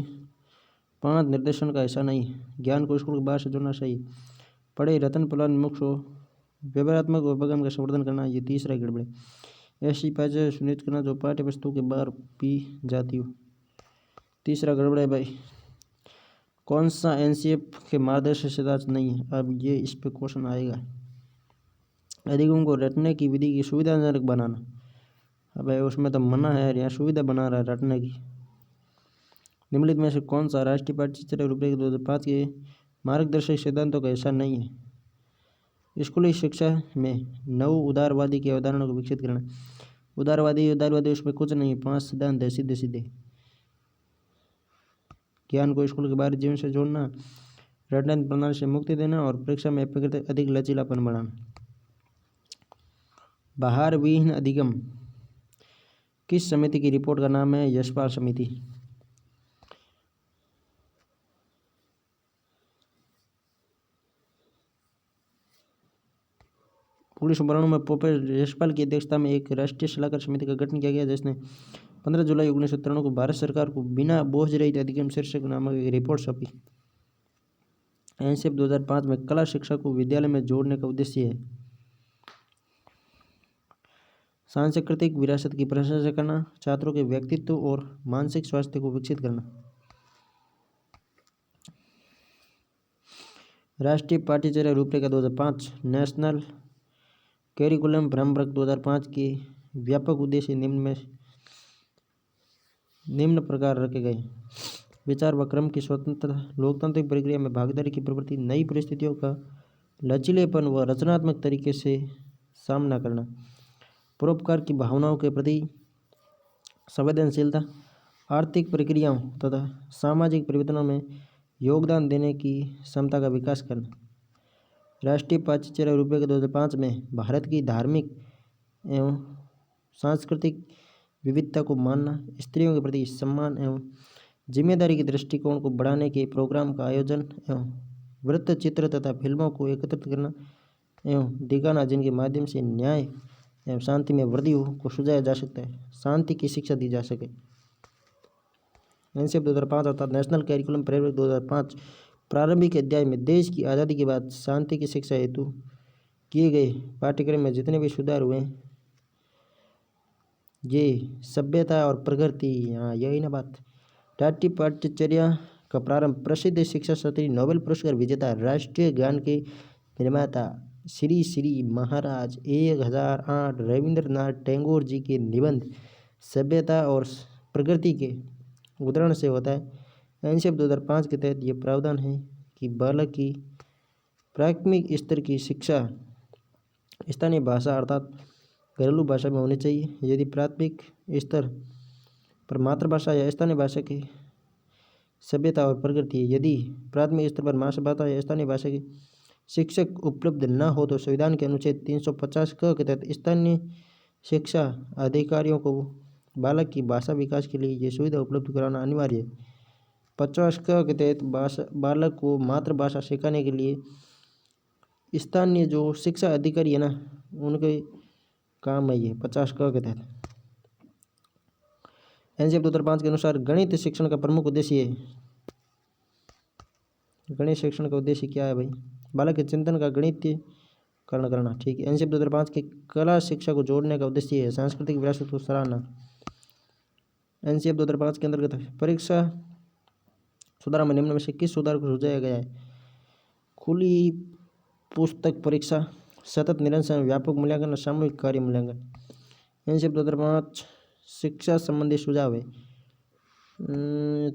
5 निर्देशन का हिस्सा नहीं है? ज्ञान को स्कूल के बाहर से जोड़ना चाहिए, पढ़े रतन प्रणाली मुक्त हो, व्यवहारात्मक उपगम का संवर्धन करना, ये तीसरा गड़बड़ है। ऐसी पाठ्यचर्या सुनिश्चित करना जो पाठ्य वस्तु के बाहर पी जाती हो, तीसरा गड़बड़ है भाई। कौन सा एनसीएफ के मार्गदर्शक सिद्धांत नहीं है? अब ये इस पे क्वेश्चन आएगा। अधिगम को रटने की विधि की सुविधाजनक बनाना, अब उसमें तो मना है, यहाँ सुविधा बना रहा है रटने की। निम्नलिखित में से कौन सा राष्ट्रीय पाठ्यचर्या रूपरेखा 2005 के मार्गदर्शक सिद्धांतों का हिस्सा नहीं है? स्कूली शिक्षा में नव उदारवादी की अवधारणा को विकसित करना। उदारवादी उसमें कुछ नहीं, 5 सिद्धांत है सीधे सीधे। ज्ञान को स्कूल के बाहरी जीवन से जोड़ना, रटन प्रणाली से मुक्ति देना और परीक्षा में अपेक्षाकृत अधिक लचीलापन बढ़ाना। बाहर विहीन अधिगम किस समिति की रिपोर्ट का नाम है? यशपाल समिति। पुलिस उपकरणों में प्रोफेसर यशपाल की अध्यक्षता में एक राष्ट्रीय सलाहकार समिति का गठन किया गया, जिसने 15 जुलाई 1993 को भारत सरकार को बिना बोझ रहित अधिगम शीर्षक नामक एक रिपोर्ट सौंपी। एनसीएफ 2005 में कला शिक्षा को विद्यालय में जोड़ने का उद्देश्य है सांस्कृतिक विरासत की प्रशंसा करना, छात्रों के व्यक्तित्व और मानसिक स्वास्थ्य को विकसित करना। राष्ट्रीय पाठ्यचर्या रूपरेखा 2005 नेशनल कैरिकुलम फ्रेमवर्क 2005 के व्यापक उद्देश्य निम्न प्रकार रखे गए: विचार व क्रम की स्वतंत्रता, लोकतांत्रिक प्रक्रिया में भागीदारी की प्रवृत्ति, नई परिस्थितियों का लचीलेपन व रचनात्मक तरीके से सामना करना, परोपकार की भावनाओं के प्रति संवेदनशीलता, आर्थिक प्रक्रियाओं तथा सामाजिक परिवर्तनों में योगदान देने की क्षमता का विकास करना। राष्ट्रीय पाठ्यचर्या रूपरेखा 2005 में भारत की धार्मिक एवं सांस्कृतिक विविधता को मानना, स्त्रियों के प्रति सम्मान एवं जिम्मेदारी के दृष्टिकोण को बढ़ाने के प्रोग्राम का आयोजन एवं वृत्त चित्र तथा फिल्मों को एकत्रित करना एवं दिखाना जिनके माध्यम से न्याय एवं शांति में वृद्धि को सुझाया जा सकता है, शांति की शिक्षा दी जा सके। एनसीएफ 2005 अर्थात नेशनल कैरिकुलम फ्रेमवर्क 2005 प्रारंभिक अध्याय में देश की आज़ादी के बाद शांति की शिक्षा हेतु किए गए पाठ्यक्रम में जितने भी सुधार हुए ये सभ्यता और प्रगति, हाँ यही ना बात। राष्ट्रीय पाठ्यचर्या का प्रारंभ प्रसिद्ध शिक्षा शास्त्री, नोबेल पुरस्कार विजेता, राष्ट्रीय ज्ञान के निर्माता श्री श्री महाराज 1008 रविंद्रनाथ टैगोर जी के निबंध सभ्यता और प्रगति के उदाहरण से होता है। एनसीएफ 2005 के तहत ये प्रावधान है कि बालक की प्राथमिक स्तर की शिक्षा स्थानीय भाषा अर्थात घरेलू भाषा में होनी चाहिए। यदि प्राथमिक स्तर पर मातृभाषा या स्थानीय भाषा की सभ्यता और प्रगति है, यदि प्राथमिक स्तर पर मातृभाषा या स्थानीय भाषा की शिक्षक उपलब्ध न हो तो संविधान के अनुच्छेद 350 के तहत स्थानीय शिक्षा अधिकारियों को बालक की भाषा विकास के लिए ये सुविधा उपलब्ध कराना अनिवार्य है। 50 के तहत बालक को मातृभाषा सिखाने के लिए स्थानीय जो शिक्षा अधिकारी है ना, उनके काम है ये 50 के तहत। एनसीएफ 2005 के अनुसार गणित शिक्षण का प्रमुख उद्देश्य है। गणित शिक्षण का उद्देश्य क्या है भाई? बालक के चिंतन का गणितीकरण करना, ठीक है। एनसीएफ 2005 के कला शिक्षा को जोड़ने का उद्देश्य है सांस्कृतिक विरासत को सराहना। एनसीएफ 2005 के अंतर्गत परीक्षा सुधार में निम्न में से किस सुधार को सुझाया गया है? खुली पुस्तक परीक्षा, सतत निरंतर व्यापक मूल्यांकन, सामूहिक कार्य मूल्यांकन। एनसीएफ 2005 शिक्षा संबंधी सुझाव है।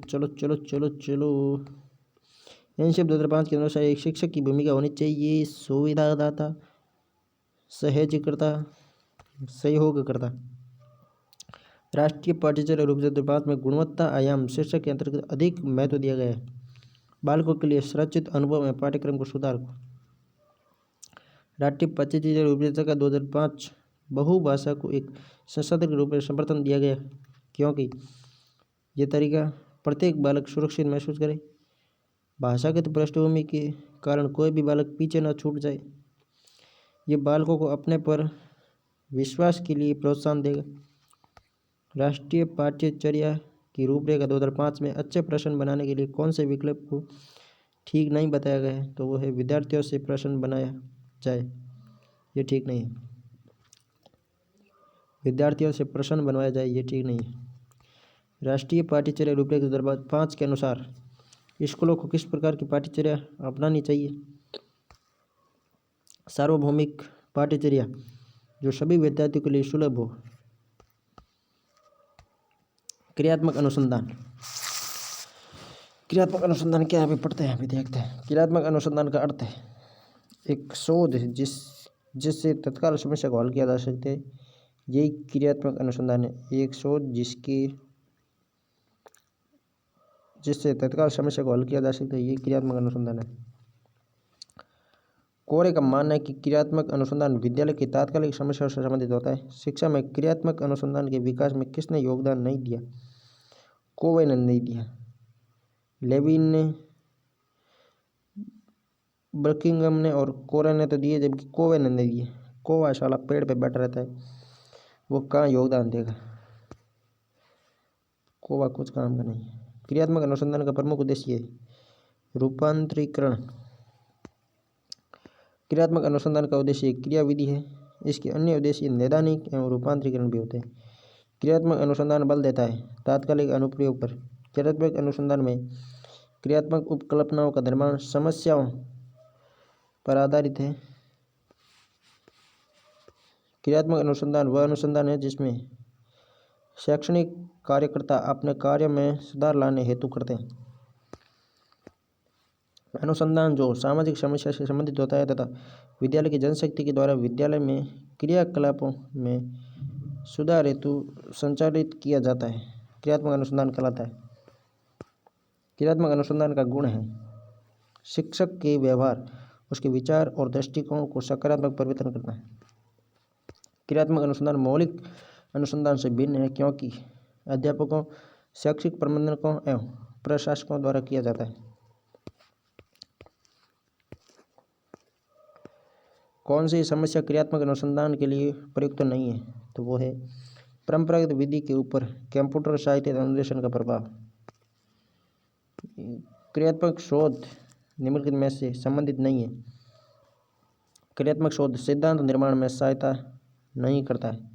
चलो चलो चलो चलो एनसीएफ 2005 के अनुसार एक शिक्षक की भूमिका होनी चाहिए सुविधादाता, सहजकर्ता, सहयोगकर्ता। राष्ट्रीय पाठ्यचर्या रूप 2005 में गुणवत्ता आयाम शीर्षक के अंतर्गत अधिक महत्व दिया गया है। बालकों के लिए संरचित अनुभव में पाठ्यक्रम को सुधार। राष्ट्रीय पाठ्यचर्या रूपरेखा 2005 बहुभाषा को एक संसाधन के रूप में समर्थन दिया गया, क्योंकि यह तरीका प्रत्येक बालक सुरक्षित महसूस करे, भाषागत पृष्ठभूमि के कारण कोई भी बालक पीछे न छूट जाए। ये बालकों को अपने पर विश्वास के लिए प्रोत्साहन देगा। राष्ट्रीय पाठ्यचर्या की रूपरेखा 2005 में अच्छे प्रश्न बनाने के लिए कौन से विकल्प को ठीक नहीं बताया गया है? तो वो है विद्यार्थियों से प्रश्न बनाया जाए, ये ठीक नहीं है। विद्यार्थियों से प्रश्न बनवाया जाए, ये ठीक नहीं है। राष्ट्रीय पाठ्यचर्या रूपरेखा 2005 के अनुसार स्कूलों को किस प्रकार की पाठ्यचर्या अपनानी चाहिए? सार्वभौमिक पाठ्यचर्या जो सभी विद्यार्थियों के लिए सुलभ हो। क्रियात्मक अनुसंधान। क्रियात्मक अनुसंधान क्या है अभी पढ़ते हैं, अभी देखते हैं। क्रियात्मक अनुसंधान का अर्थ है एक शोध जिससे तत्काल समस्या को हल किया जा सकते हैं, यही क्रियात्मक अनुसंधान है। एक शोध जिससे तत्काल समस्या को हल किया जा सकता है, ये क्रियात्मक अनुसंधान है। कोरे का मानना है कि क्रियात्मक अनुसंधान विद्यालय की तात्कालिक समस्याओं से संबंधित होता है। शिक्षा में क्रियात्मक अनुसंधान के विकास में किसने योगदान नहीं दिया? कोवे ने नहीं दिया, लेविन ने, बर्किंगम ने और कोरे ने तो दिए, जबकि कोवे ने नहीं दिए। कोवा साला पेड़ पे बैठा रहता है, वो कहाँ योगदान देगा? कोवा कुछ काम का नहीं है। क्रियात्मक अनुसंधान का प्रमुख उद्देश्य है रूपांतरीकरण। क्रियात्मक अनुसंधान का उद्देश्य क्रियाविधि है, इसके अन्य उद्देश्य नैदानिक एवं रूपांतरीकरण भी होते हैं। क्रियात्मक अनुसंधान बल देता है तात्कालिक अनुप्रयोग पर। क्रियात्मक अनुसंधान में क्रियात्मक उपकल्पनाओं का निर्माण समस्याओं पर आधारित है। क्रियात्मक अनुसंधान वह अनुसंधान है जिसमें शैक्षणिक कार्यकर्ता अपने कार्य में सुधार लाने हेतु करते हैं। अनुसंधान जो सामाजिक समस्या से संबंधित होता है तथा विद्यालय की जनशक्ति के द्वारा विद्यालय में क्रियाकलापों में सुधार हेतु संचालित किया जाता है, क्रियात्मक अनुसंधान कहलाता है। क्रियात्मक अनुसंधान का गुण है शिक्षक के व्यवहार, उसके विचार और दृष्टिकोण को सकारात्मक परिवर्तन करना है। क्रियात्मक अनुसंधान मौलिक अनुसंधान से भिन्न है क्योंकि अध्यापकों, शैक्षिक प्रबंधकों एवं प्रशासकों द्वारा किया जाता है। कौन सी समस्या क्रियात्मक अनुसंधान के लिए प्रयुक्त नहीं है? तो वो है परंपरागत विधि के ऊपर कंप्यूटर सहायतित अनुदेशन का प्रभाव। क्रियात्मक शोध निम्नलिखित में से संबंधित नहीं है। क्रियात्मक शोध सिद्धांत निर्माण में सहायता नहीं करता है।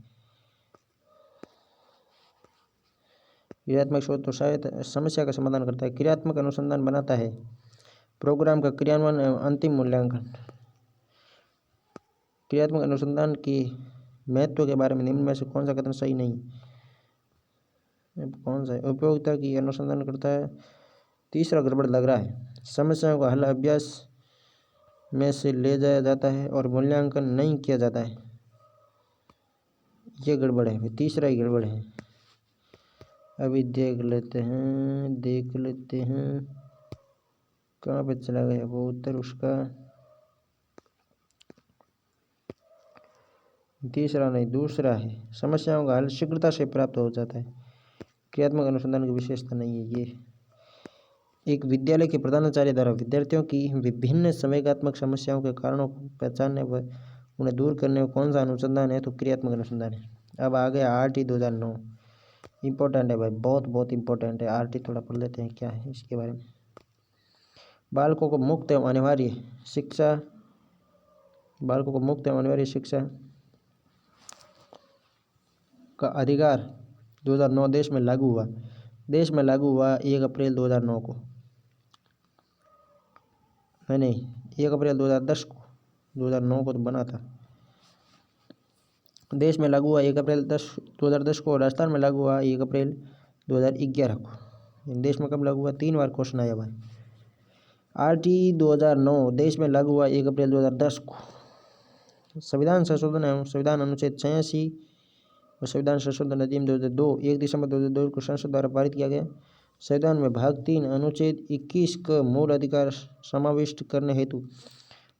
क्रियात्मक शोध तो शायद समस्या का समाधान करता है। क्रियात्मक अनुसंधान बनाता है प्रोग्राम का क्रियान्वयन एवं अंतिम मूल्यांकन। क्रियात्मक अनुसंधान के महत्व के बारे में निम्न में से कौन सा कथन सही नहीं? कौन सा है? उपयोगिता की अनुसंधान करता है। तीसरा गड़बड़ लग रहा है। समस्याओं का हल अभ्यास में से ले जाया जाता है और मूल्यांकन नहीं किया जाता है, ये गड़बड़ है। तीसरा ही गड़बड़ है। अभी देख लेते हैं कहाँ पे चला गया वो उत्तर उसका। तीसरा नहीं, दूसरा है। समस्याओं का हल शीघ्रता से प्राप्त हो जाता है, क्रियात्मक अनुसंधान की विशेषता नहीं है। ये एक विद्यालय के प्रधानाचार्य द्वारा विद्यार्थियों की विभिन्न संवेगात्मक समस्याओं के कारणों को पहचानने व उन्हें दूर करने में कौन सा अनुसंधान है? तो क्रियात्मक अनुसंधान है। अब आ गया RT 2009। इम्पोर्टेंट है भाई, बहुत बहुत इम्पोर्टेंट है। RT थोड़ा पढ़ लेते हैं क्या है इसके बारे में। बालकों को मुक्त एवं अनिवार्य शिक्षा का अधिकार 2009 देश में लागू हुआ। 1 अप्रैल 2009 को, नहीं 1 अप्रैल 2010 को। 2009 को तो बना था। देश में लागू हुआ 1 अप्रैल 2010 को। राजस्थान में लागू हुआ 1 अप्रैल 2011 को। देश में कब लागू हुआ? 3 बार क्वेश्चन आया भाई। RT 2009 देश में लागू हुआ 1 अप्रैल 2010 को। संविधान संशोधन एवं संविधान अनुच्छेद 86 और संविधान संशोधन अधिनियम 2002 1 दिसंबर 2002 को संसद द्वारा पारित किया गया। संविधान में भाग 3 अनुच्छेद 21 का मूल अधिकार समाविष्ट करने हेतु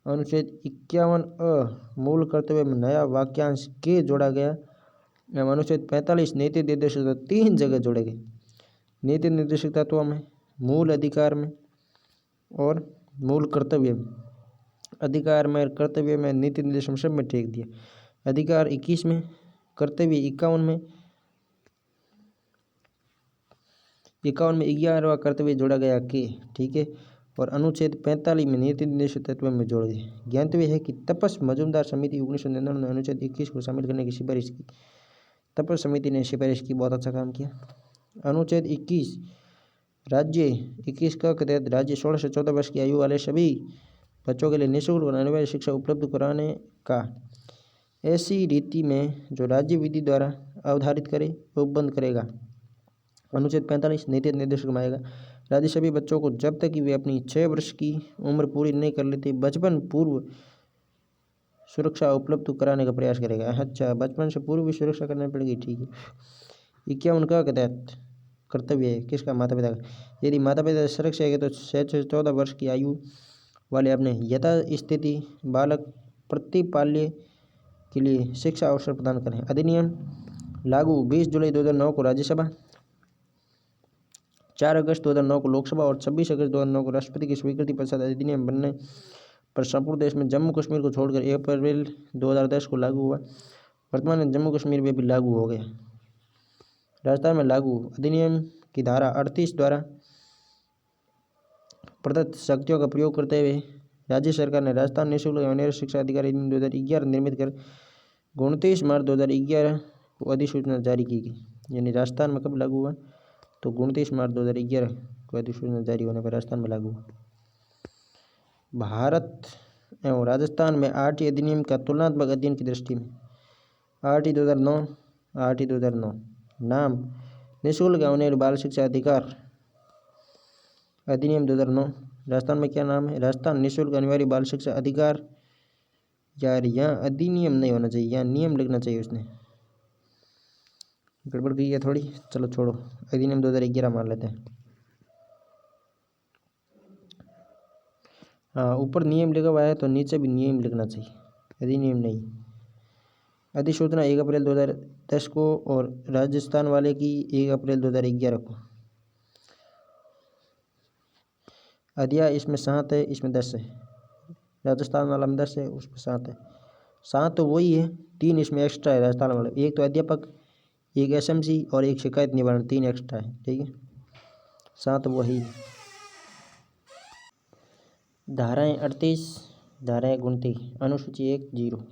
अनुच्छेद 51 मूल कर्तव्य में नया वाक्यांश के जोड़ा गया एवं अनुच्छेद 45 नीति निर्देशक 3 जगह जोड़े गए। नीति निर्देशक तत्वों में, मूल अधिकार में और मूल कर्तव्य में। अधिकार में और कर्तव्य में नीति निर्देशक सब में ठीक दिया। अधिकार 21 में, कर्तव्य 51 में। 51 में 11वां कर्तव्य जोड़ा गया के, ठीक है। और अनुच्छेद 45 में नीति निर्देशक तत्व में जोड़ दिए। ज्ञातव्य है कि तपस मजूमदार समिति 1999 ने अनुच्छेद 21 को शामिल करने की सिफारिश की। तपस समिति ने सिफारिश की, बहुत अच्छा काम किया। अनुच्छेद 21 राज्य 21 का तहत राज्य 16 से 14 वर्ष की आयु वाले सभी बच्चों के लिए निःशुल्क और अनिवार्य शिक्षा उपलब्ध कराने का ऐसी रीति में जो राज्य विधि द्वारा अवधारित करे वो बंद करेगा। अनुच्छेद 45 नीति निर्देशक में आएगा। राज्य सभी बच्चों को जब तक कि वे अपनी 6 वर्ष की उम्र पूरी नहीं कर लेते बचपन पूर्व सुरक्षा उपलब्ध कराने का प्रयास करेगा। अच्छा, बचपन से पूर्व भी सुरक्षा करनी पड़ेगी, ठीक है। 51 का तहत कर्तव्य है किसका? माता पिता का। यदि माता पिता सुरक्षा है तो 6 से 14 वर्ष की आयु वाले अपने यथास्थिति बालक प्रतिपाल्य के लिए शिक्षा अवसर प्रदान करें। अधिनियम लागू 20 जुलाई 2009 को राज्यसभा, 4 अगस्त 2009 को लोकसभा और 26 अगस्त 2009 को राष्ट्रपति की स्वीकृति पश्चात अधिनियम बनने पर संपूर्ण देश में जम्मू कश्मीर को छोड़कर 1 अप्रैल 2010 को लागू हुआ। वर्तमान में जम्मू कश्मीर में भी लागू हो गया। राजस्थान में लागू अधिनियम की धारा 38 द्वारा प्रदत्त शक्तियों का प्रयोग करते हुए राज्य सरकार ने राजस्थान निःशुल्क एवं अनिवार्य शिक्षा अधिकार अधिनियम 2011 निर्मित कर 29 मार्च 2011 को अधिसूचना जारी की गई। यानी राजस्थान में कब लागू हुआ? तो 29 मार्च 2011 को अधिसूचना जारी होने पर राजस्थान में लागू हुआ। भारत एवं राजस्थान में RT अधिनियम का तुलनात्मक अध्ययन की दृष्टि में RT 2009 नाम निःशुल्क एवं अनिवार्य बाल शिक्षा अधिकार अधिनियम 2009। राजस्थान में क्या नाम है? राजस्थान निःशुल्क अनिवार्य बाल शिक्षा अधिकार। यार यहाँ अधिनियम नहीं होना चाहिए, यहाँ नियम लिखना चाहिए उसने। गड़बड़ गई है थोड़ी, चलो छोड़ो, अधिनियम 2011 मान लेते हैं। हाँ, ऊपर नियम लिखा हुआ है तो नीचे भी नियम लिखना चाहिए, अधिनियम नहीं। अधिसूचना 1 अप्रैल 2010 को और राजस्थान वाले की 1 अप्रैल 2011 को। अधिया इसमें 7 है, इसमें 10 है। राजस्थान वाला में 10 है, उसमें 7 है। 7 तो वही है, 3 इसमें एक्स्ट्रा है राजस्थान वाले, एक तो अध्यापक, एक एसएमसी और एक शिकायत निवारण, 3 एक्स्ट्रा है, ठीक है। 7 वही है। धाराएँ 38, धाराएँ 29, अनुसूची 1 0।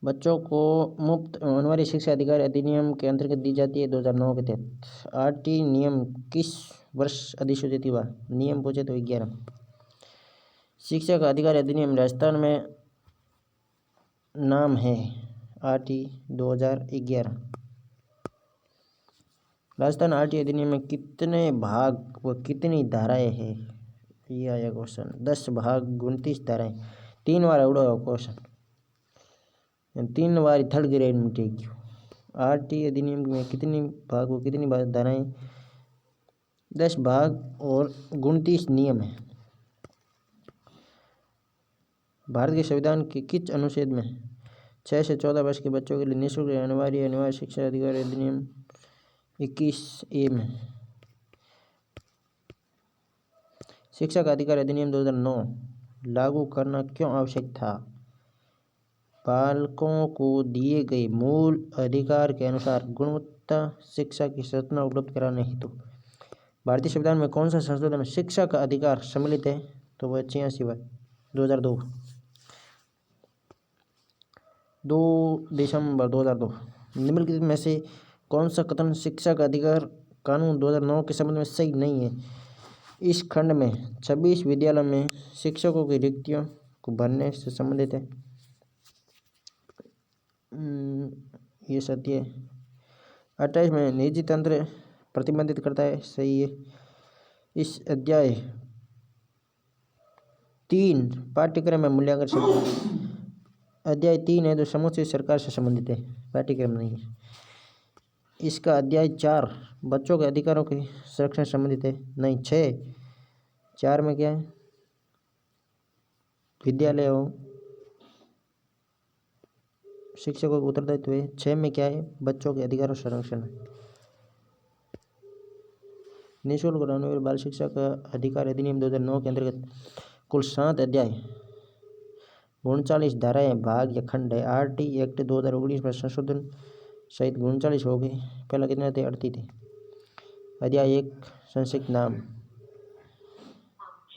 बच्चों को मुफ्त अनिवार्य शिक्षा अधिकार अधिनियम के अंतर्गत दी जाती है 2009 के तहत। आरटी नियम किस वर्ष अधिसूचित हुआ? नियम पूछे तो 11। शिक्षा का अधिकार अधिनियम राजस्थान में नाम है आरटी 2011। राजस्थान आरटी अधिनियम में कितने भाग व कितनी धाराएं हैं? ये आया क्वेश्चन। 10 भाग 29 धाराएं। 3 बार उड़ा हुआ क्वेश्चन, 3 बार थर्ड ग्रेड में टेक। आरटी अधिनियम में कितनी भाग व कितनी धाराएं? 10 भाग और 29 नियम है। भारत के संविधान के किस अनुच्छेद में 6 से 14 वर्ष के बच्चों के लिए निःशुल्क अनिवार्य शिक्षा अधिकार अधिनियम 21A में शिक्षा का अधिकार अधिनियम 2009 लागू करना क्यों आवश्यक था? बालकों को दिए गए मूल अधिकार के अनुसार गुणवत्ता शिक्षा की सूचना उपलब्ध कराने हेतु। भारतीय संविधान में कौन सा संशोधन शिक्षा का अधिकार सम्मिलित है? तो वह 86 2002 2 दिसंबर 2002। निम्नलिखित में से कौन सा कथन शिक्षा का अधिकार कानून 2009 के संबंध में सही नहीं है? इस खंड में 26 विद्यालयों में शिक्षकों की रिक्तियों को भरने से संबंधित है। ये सत्य है। 28 में निजी तंत्र प्रतिबंधित करता है, सही है। इस अध्याय 3 पाठ्यक्रम में मूल्यांकन शब्द, अध्याय 3 है जो समूची सरकार से संबंधित है, पाठ्यक्रम नहीं है। इसका अध्याय 4 बच्चों के अधिकारों के संरक्षण से संबंधित है, नहीं। 4 में क्या है? विद्यालय हो शिक्षकों को उत्तरदायित्व है। 6 में क्या है? बच्चों के अधिकारों संरक्षण है। निःशुल्क और अनिवार्य बाल शिक्षा का अधिकार अधिनियम 2009 के अंतर्गत कुल 7 अध्याय 39 धाराएं भाग या खंड है। आरटी एक्ट 2019 में संशोधन सहित 39 हो गए, पहला कितने थे? 38 थे। अध्याय 1 संक्षिप्त नाम,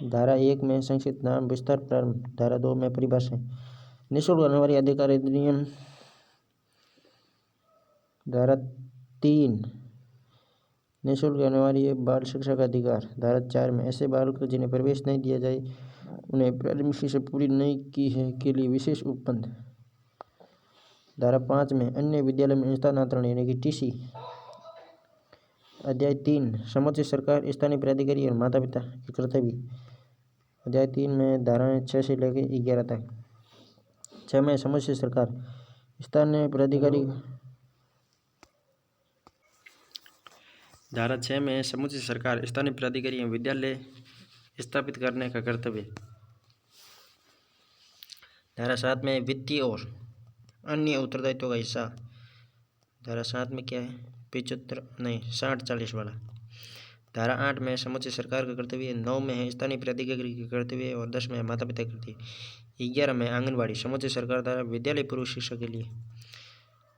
धारा 1 में संक्षिप्त नाम विस्तार प्रारंभ, धारा 2 में परिभाषा। निःशुल्क अनिवार्य अधिकार अधिनियम धारा 3 निःशुल्क अनिवार्य बाल शिक्षा का अधिकार, धारा 4 में ऐसे बालक जिन्हें प्रवेश नहीं दिया जाए उन्हें प्रारंभिक शिक्षा पूरी नहीं की है के लिए विशेष उपबंध, धारा 5 में अन्य विद्यालय में स्थानांतरण यानी कि टीसी। अध्याय 3 समूची सरकार स्थानीय प्राधिकारी और माता पिता के कर्तव्य, अध्याय 3 में धाराएं 6 से लेकर 11 तक। 6 में समूची सरकार स्थानीय प्राधिकारी, धारा 6 में समूची सरकार स्थानीय प्राधिकारी विद्यालय स्थापित करने का कर्तव्य। धारा 7 में वित्तीय और अन्य उत्तरदायित्व का हिस्सा, धारा 7 में क्या है? 75 नहीं 60-40 वाला। धारा 8 में समूची सरकार का कर्तव्य, 9 में है स्थानीय प्राधिकारी के कर्तव्य और 10 में है माता पिता कर्तव्य। 11 में आंगनबाड़ी समूची सरकार द्वारा विद्यालय पूर्व शिक्षा के लिए।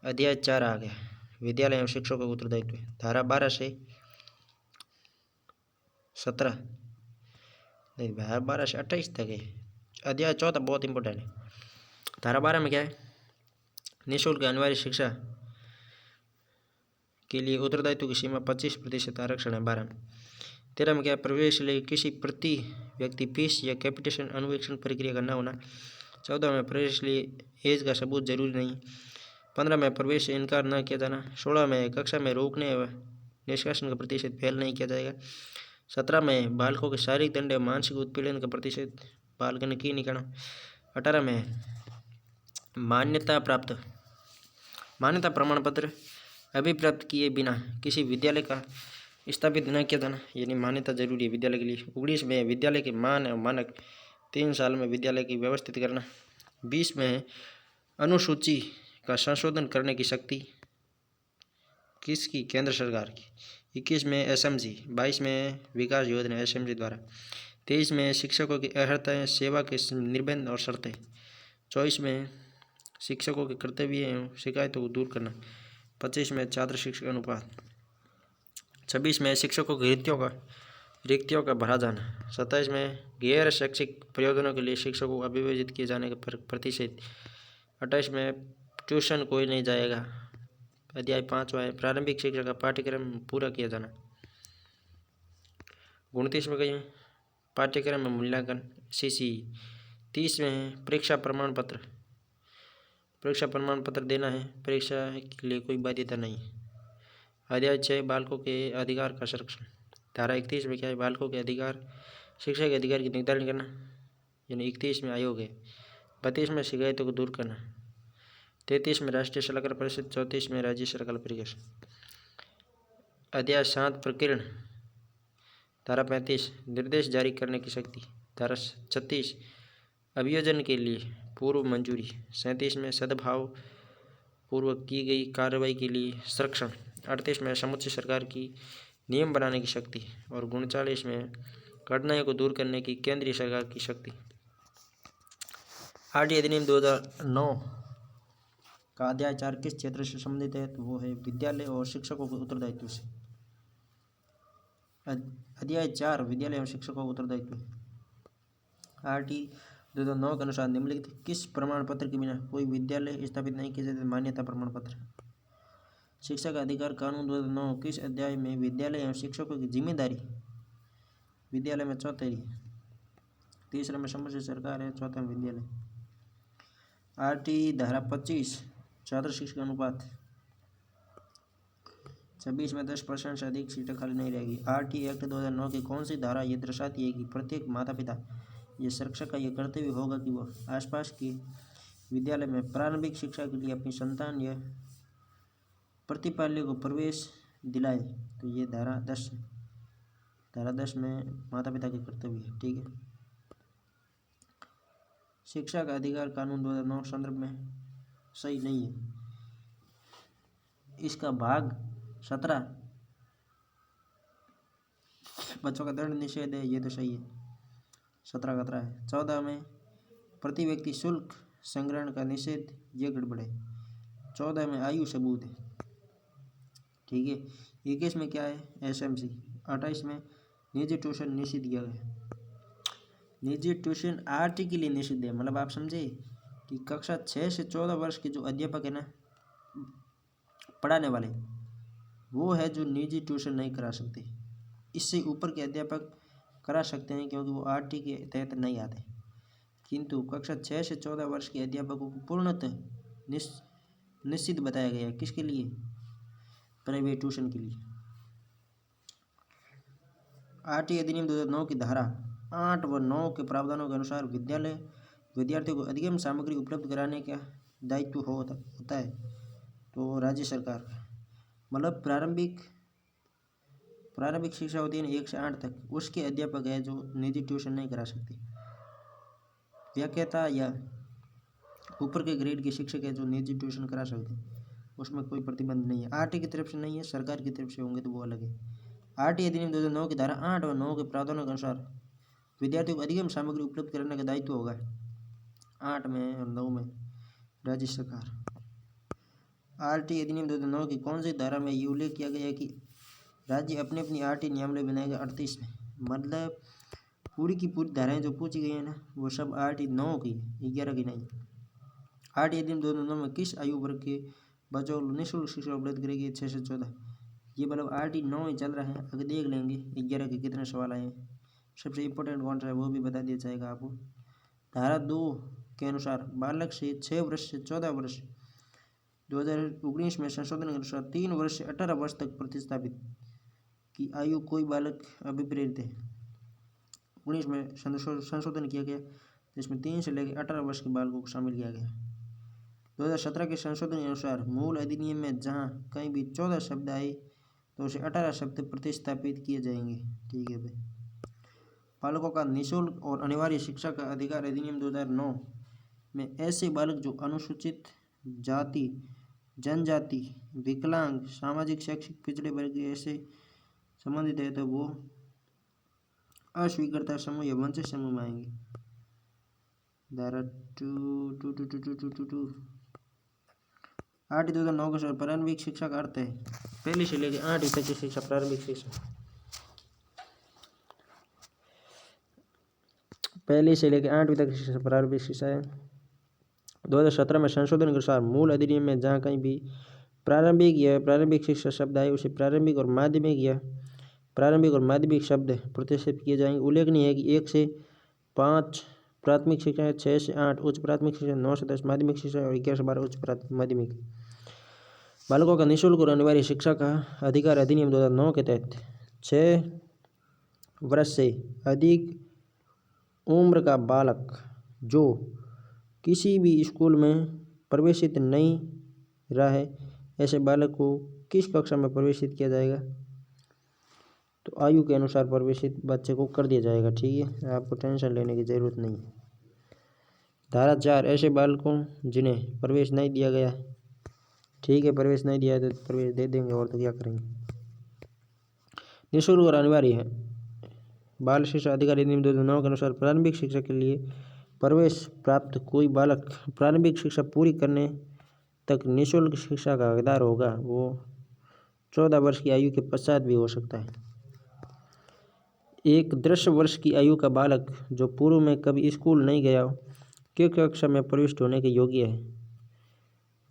अध्याय 4 आ गया विद्यालय एवं शिक्षकों का उत्तरदायित्व, धारा 12 से 17 नहीं, धारा 12 से 28 तक है। अध्याय 4 बहुत इंपॉर्टेंट है। धारा 12 में क्या है? निःशुल्क अनिवार्य शिक्षा के लिए उत्तरदायित्व की सीमा 25% आरक्षण है। 12 में 13 में क्या है? प्रवेश के लिए किसी प्रति व्यक्ति फीस या कैपिटेशन अनुवीक्षण प्रक्रिया का न होना। 14 में प्रवेश के लिए एज का सबूत जरूरी नहीं। 15 में प्रवेश से इनकार न किया जाना। 16 में कक्षा में रोकने व निष्कासन का प्रतिशत फेल नहीं किया जाएगा। 17 में बालकों के शारीरिक दंड एवं मानसिक उत्पीड़न का प्रतिशत बालकन की नहीं करना। 18 में मान्यता प्रमाण पत्र अभी प्राप्त किए बिना किसी विद्यालय का स्थापित न किया जाना, यानी मान्यता जरूरी है विद्यालय के लिए। 19 में विद्यालय के मान एवं मानक 3 साल में विद्यालय की व्यवस्थित करना। 20 में अनुसूची का संशोधन करने की शक्ति किसकी? केंद्र सरकार की। 21 में एसएमसी। 22 में विकास योजना एसएमसी द्वारा। 23 में शिक्षकों की अर्हताएं, सेवा के निर्बंध और शर्तें। 24 में शिक्षकों के कर्तव्य एवं शिकायतों को दूर करना। 25 में छात्र शिक्षक अनुपात। 26 में शिक्षकों की रिक्तियों का भरा जाना। 27 में गैर शैक्षिक प्रयोजनों के लिए शिक्षकों को अभियोजित किए जाने का प्रतिषेध। 28 में ट्यूशन कोई नहीं जाएगा। अध्याय 5वां है प्रारंभिक शिक्षा का पाठ्यक्रम पूरा किया जाना। 29 में कहीं पाठ्यक्रम में मूल्यांकन सीसी। 30 में परीक्षा प्रमाण पत्र देना है। परीक्षा के लिए कोई बाध्यता नहीं। अध्याय 6 बालकों के अधिकार का संरक्षण। धारा 31 में क्या है? बालकों के अधिकार, शिक्षा के अधिकार की निर्धारण करना, यानी 31 में आयोग है। 32 में शिकायतों को दूर करना। 33 में राष्ट्रीय सलाहकार परिषद। 34 में राज्य सरकार परिषद। अध्याय 7 प्रकीर्ण। धारा 35 निर्देश जारी करने की शक्ति। धारा 36 अभियोजन के लिए पूर्व मंजूरी। 37 में सद्भाव पूर्वक की गई कार्रवाई के लिए संरक्षण। 38 में समुच्चय सरकार की नियम बनाने की शक्ति। और 39 में कठिनाइयों को दूर करने की केंद्रीय सरकार की शक्ति। आरटीआई अधिनियम 2009 का अध्याय 4 किस क्षेत्र से संबंधित है? तो वो है विद्यालय और शिक्षकों के उत्तरदायित्व से। अध्याय 4 विद्यालय एवं शिक्षकों का उत्तरदायित्व। आरटीआई 2009 के अनुसार निम्नलिखित किस प्रमाण पत्र के बिना कोई विद्यालय स्थापित नहीं किया जाता? मान्यता प्रमाण पत्र। शिक्षा का अधिकार कानून 2009 किस अध्याय में विद्यालय एवं शिक्षकों की जिम्मेदारी? विद्यालय में 34, तीसरे में समुच्चय सरकार है, चौथे में विद्यालय। आरटीआई धारा 25 छात्र शिक्षक अनुपात। 26 में 10% से अधिक सीटें खाली नहीं रहेगी। आरटीआई एक्ट 2009 की कौन सी धारा ये दर्शाती है कि प्रत्येक माता पिता ये शिक्षक का यह कर्तव्य होगा कि वह आसपास के विद्यालय में प्रारंभिक शिक्षा के लिए अपनी संतान या प्रतिपाल्य को प्रवेश दिलाए? तो ये धारा 10 है। धारा 10 में माता पिता के कर्तव्य है। ठीक है। शिक्षा का अधिकार कानून 2009 संदर्भ में सही नहीं है। इसका भाग 17 बच्चों का दंड निषेध है, ये तो सही है। 17 खतरा है। 14 में प्रति व्यक्ति शुल्क संग्रहण का निषेध, ये गड़बड़ है। 14 में आयु सबूत है। ठीक है। 21 में क्या है? एसएमसी। 28 में निजी ट्यूशन निषिद्ध किया गया। निजी ट्यूशन आरटी के लिए निषिद्ध है। मतलब आप समझे कि कक्षा 6 से 14 वर्ष के जो अध्यापक है ना, पढ़ाने वाले, वो है जो निजी ट्यूशन नहीं करा सकते। इससे ऊपर के अध्यापक करा सकते हैं क्योंकि वो आरटी के तहत नहीं आते। किंतु कक्षा 6 से 14 वर्ष के अध्यापकों को पूर्णतः निश्चित बताया गया है। किसके लिए? प्राइवेट ट्यूशन के लिए। आरटीआई अधिनियम 2009 की धारा 8 व 9 के प्रावधानों के अनुसार विद्यार्थियों को अधिगम सामग्री उपलब्ध कराने का दायित्व होता है तो राज्य सरकार का। मतलब प्रारंभिक शिक्षा होती है 1 से 8 तक, उसके अध्यापक है जो निजी ट्यूशन नहीं करा सकते। व्याख्याता या ऊपर के ग्रेड के शिक्षक है जो निजी ट्यूशन करा सकते हैं, उसमें कोई प्रतिबंध नहीं है। आरटीआई की तरफ से नहीं है, सरकार की तरफ से होंगे तो वो अलग है। आरटीआई अधिनियम 2009 की धारा 8 और 9 के प्रावधानों के अनुसार विद्यार्थियों को अधिगम सामग्री उपलब्ध कराने का दायित्व होगा 8 में और 9 में राज्य सरकार। आरटीआई अधिनियम 2009 की कौन सी धारा में ये उल्लेख किया गया है कि राज्य अपनी अपनी आरटीआई नियमावली बनाएगा? 38 में। मतलब पूरी की पूरी धाराएं जो पूछी गई है ना, वो सब आरटीआई 9 की, 11 की नहीं। आरटीआई अधिनियम 2009 में किस आयु वर्ग के बच्चों को निःशुल्क शिक्षा उपलब्ध करेगी? 6 से 14। ये मतलब आरटीआई 9 ही चल रहा है। अगर देख लेंगे 11 के कितने सवाल आए हैं, सबसे इम्पोर्टेंट कौन सा है वो भी बता दिया जाएगा आपको। धारा 2 के अनुसार बालक से 6 वर्ष से 14 वर्ष 2019 में संशोधन के अनुसार 3 वर्ष से 18 वर्ष तक प्रतिस्थापित की आयु कोई बालक अभिप्रेरित है। 19 में संशोधन किया गया जिसमें 3 से लेकर 18 वर्ष के बालकों को शामिल किया गया। 2017 के संशोधन के अनुसार मूल अधिनियम में जहाँ कहीं भी 14 शब्द आए तो उसे 18 शब्द प्रतिस्थापित किए जाएंगे। ठीक है भाई। बालकों का निःशुल्क और अनिवार्य शिक्षा का अधिकार अधिनियम 2009 में ऐसे बालक जो अनुसूचित जाति, जनजाति, विकलांग, सामाजिक शैक्षिक पिछड़े वर्ग ऐसे संबंधित है तो वो अस्वीकृता समूह या वंचित समूह में आएंगे। धारा 2 8 2009 के अनुसार प्रारंभिक शिक्षा का अर्थ है पहली से लेकर 8वीं तक की शिक्षा प्रारंभिक शिक्षा। पहली से लेकर 8वीं तक की शिक्षा प्रारंभिक शिक्षा है। 2017 में संशोधन के अनुसार मूल अधिनियम में जहाँ कहीं भी प्रारंभिक या प्रारंभिक शिक्षा शब्द आए उसे प्रारंभिक और माध्यमिक शब्द प्रतिस्थापित किए जाएंगे। उल्लेखनीय है कि 1 से 5 प्राथमिक शिक्षा है, 6 से 8 उच्च प्राथमिक शिक्षा, 9 से 10 माध्यमिक शिक्षा और 11 से 12 उच्च माध्यमिक। बालकों का निःशुल्क और अनिवार्य शिक्षा का अधिकार अधिनियम 2009 के तहत 6 वर्ष से अधिक उम्र का बालक जो किसी भी स्कूल में प्रवेशित नहीं रहा है ऐसे बालक को किस कक्षा में प्रवेशित किया जाएगा तो आयु के अनुसार प्रवेशित बच्चे को कर दिया जाएगा। ठीक है, आपको टेंशन लेने की ज़रूरत नहीं है। धारा 4 ऐसे बालकों जिन्हें प्रवेश नहीं दिया गया। ठीक है, प्रवेश नहीं दिया है तो प्रवेश दे देंगे और तो क्या करेंगे। निःशुल्क और अनिवार्य है बाल शिक्षा अधिकार अधिनियम 2009 के अनुसार प्रारंभिक शिक्षा के लिए प्रवेश प्राप्त कोई बालक प्रारंभिक शिक्षा पूरी करने तक निःशुल्क शिक्षा का हकदार होगा। वो 14 वर्ष की आयु के पश्चात भी हो सकता है। एक 10 वर्ष की आयु का बालक जो पूर्व में कभी स्कूल नहीं गया हो कि कक्षा में प्रविष्ट होने के योग्य है,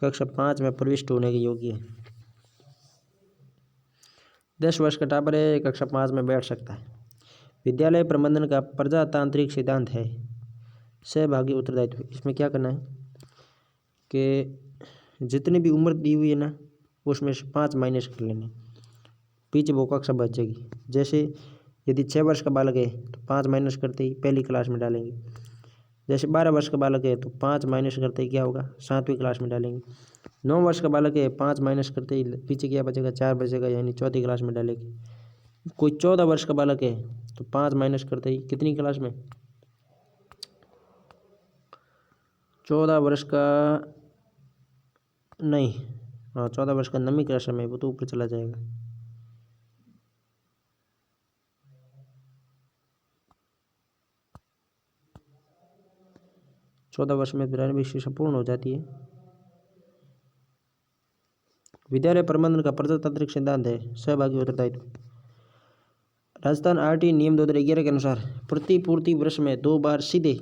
कक्षा 5 में प्रविष्ट होने के योग्य है। 10 वर्ष का टापर है, कक्षा 5 में बैठ सकता है। विद्यालय प्रबंधन का प्रजातांत्रिक सिद्धांत है सहभागी उत्तरदायित्व। इसमें क्या करना है कि जितनी भी उम्र दी हुई है ना उसमें से 5 माइनस कर लेने, पीछे वो कक्षा बच जाएगी। जैसे यदि 6 वर्ष का बालक है तो 5 माइनस करते ही पहली क्लास में डालेंगे। जैसे 12 वर्ष का बालक है तो 5 माइनस करते ही क्या होगा 7वीं क्लास में डालेंगे। 9 वर्ष का बालक है 5 माइनस करते ही पीछे क्या बचेगा 4 बचेगा, यानी 4वीं क्लास में डालेंगे। कोई 14 वर्ष का बालक है तो 5 माइनस करते ही कितनी क्लास में 14 वर्ष का नहीं, हाँ 14 वर्ष का 9वीं क्लास में वो तो ऊपर चला जाएगा। चौदह वर्ष में प्रारंभिक शिक्षा पूर्ण हो जाती है। विद्यालय प्रबंधन का प्रजातांत्रिक सिद्धांत है सहभागी उत्तरदायित्व। राजस्थान आरटी नियम 2011 के अनुसार प्रतिपूर्ति वर्ष में 2 बार सीधे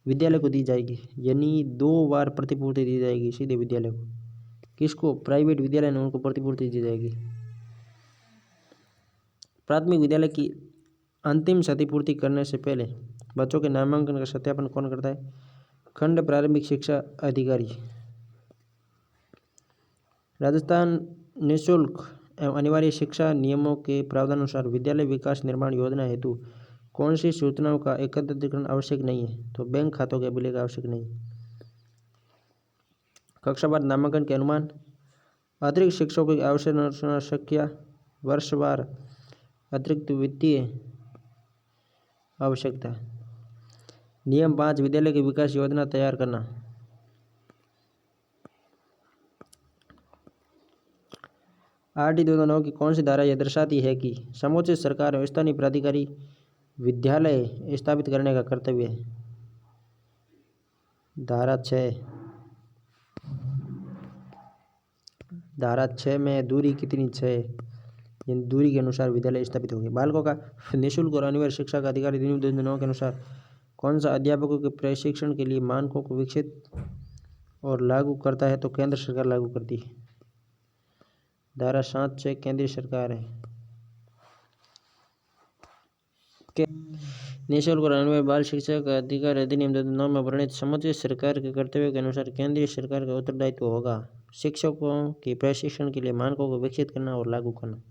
विद्यालय को दी जाएगी, यानी 2 बार प्रतिपूर्ति दी जाएगी सीधे विद्यालय को। किसको? प्राइवेट विद्यालय ने उनको प्रतिपूर्ति दी जाएगी। प्राथमिक विद्यालय की अंतिम क्षतिपूर्ति करने से पहले बच्चों के नामांकन का सत्यापन कौन करता है? खंड प्रारंभिक शिक्षा अधिकारी। राजस्थान निःशुल्क एवं अनिवार्य शिक्षा नियमों के प्रावधानानुसार विद्यालय विकास निर्माण योजना हेतु कौन सी सूचनाओं का एकत्रीकरण आवश्यक नहीं है? तो बैंक खातों के अभिलेख आवश्यक नहीं। कक्षावार नामांकन के अनुमान, अतिरिक्त शिक्षकों की आवश्यकता, वर्षवार अतिरिक्त वित्तीय आवश्यकता। नियम 5 विद्यालय की विकास योजना तैयार करना। आरटी 2009 की कौन सी धारा यह दर्शाती है कि समुचित सरकार और स्थानीय प्राधिकारी विद्यालय स्थापित करने का कर्तव्य है? धारा 6। धारा 6 में दूरी कितनी 6, इन दूरी के अनुसार विद्यालय स्थापित होंगे। बालकों का निःशुल्क और अनिवार्य शिक्षा का अधिकार अधिनियम 2009 के अनुसार कौन सा अध्यापकों के प्रशिक्षण के लिए मानकों को विकसित और लागू करता है? तो केंद्र सरकार लागू करती है। धारा 7 से केंद्रीय सरकार है। निःशुल्क और अनिवार्य बाल शिक्षा का अधिकार अधिनियम 2009 में वर्णित समुचित सरकार के कर्तव्यों के अनुसार केंद्रीय सरकार का उत्तरदायित्व होगा शिक्षकों के प्रशिक्षण के लिए मानकों को विकसित करना और लागू करना।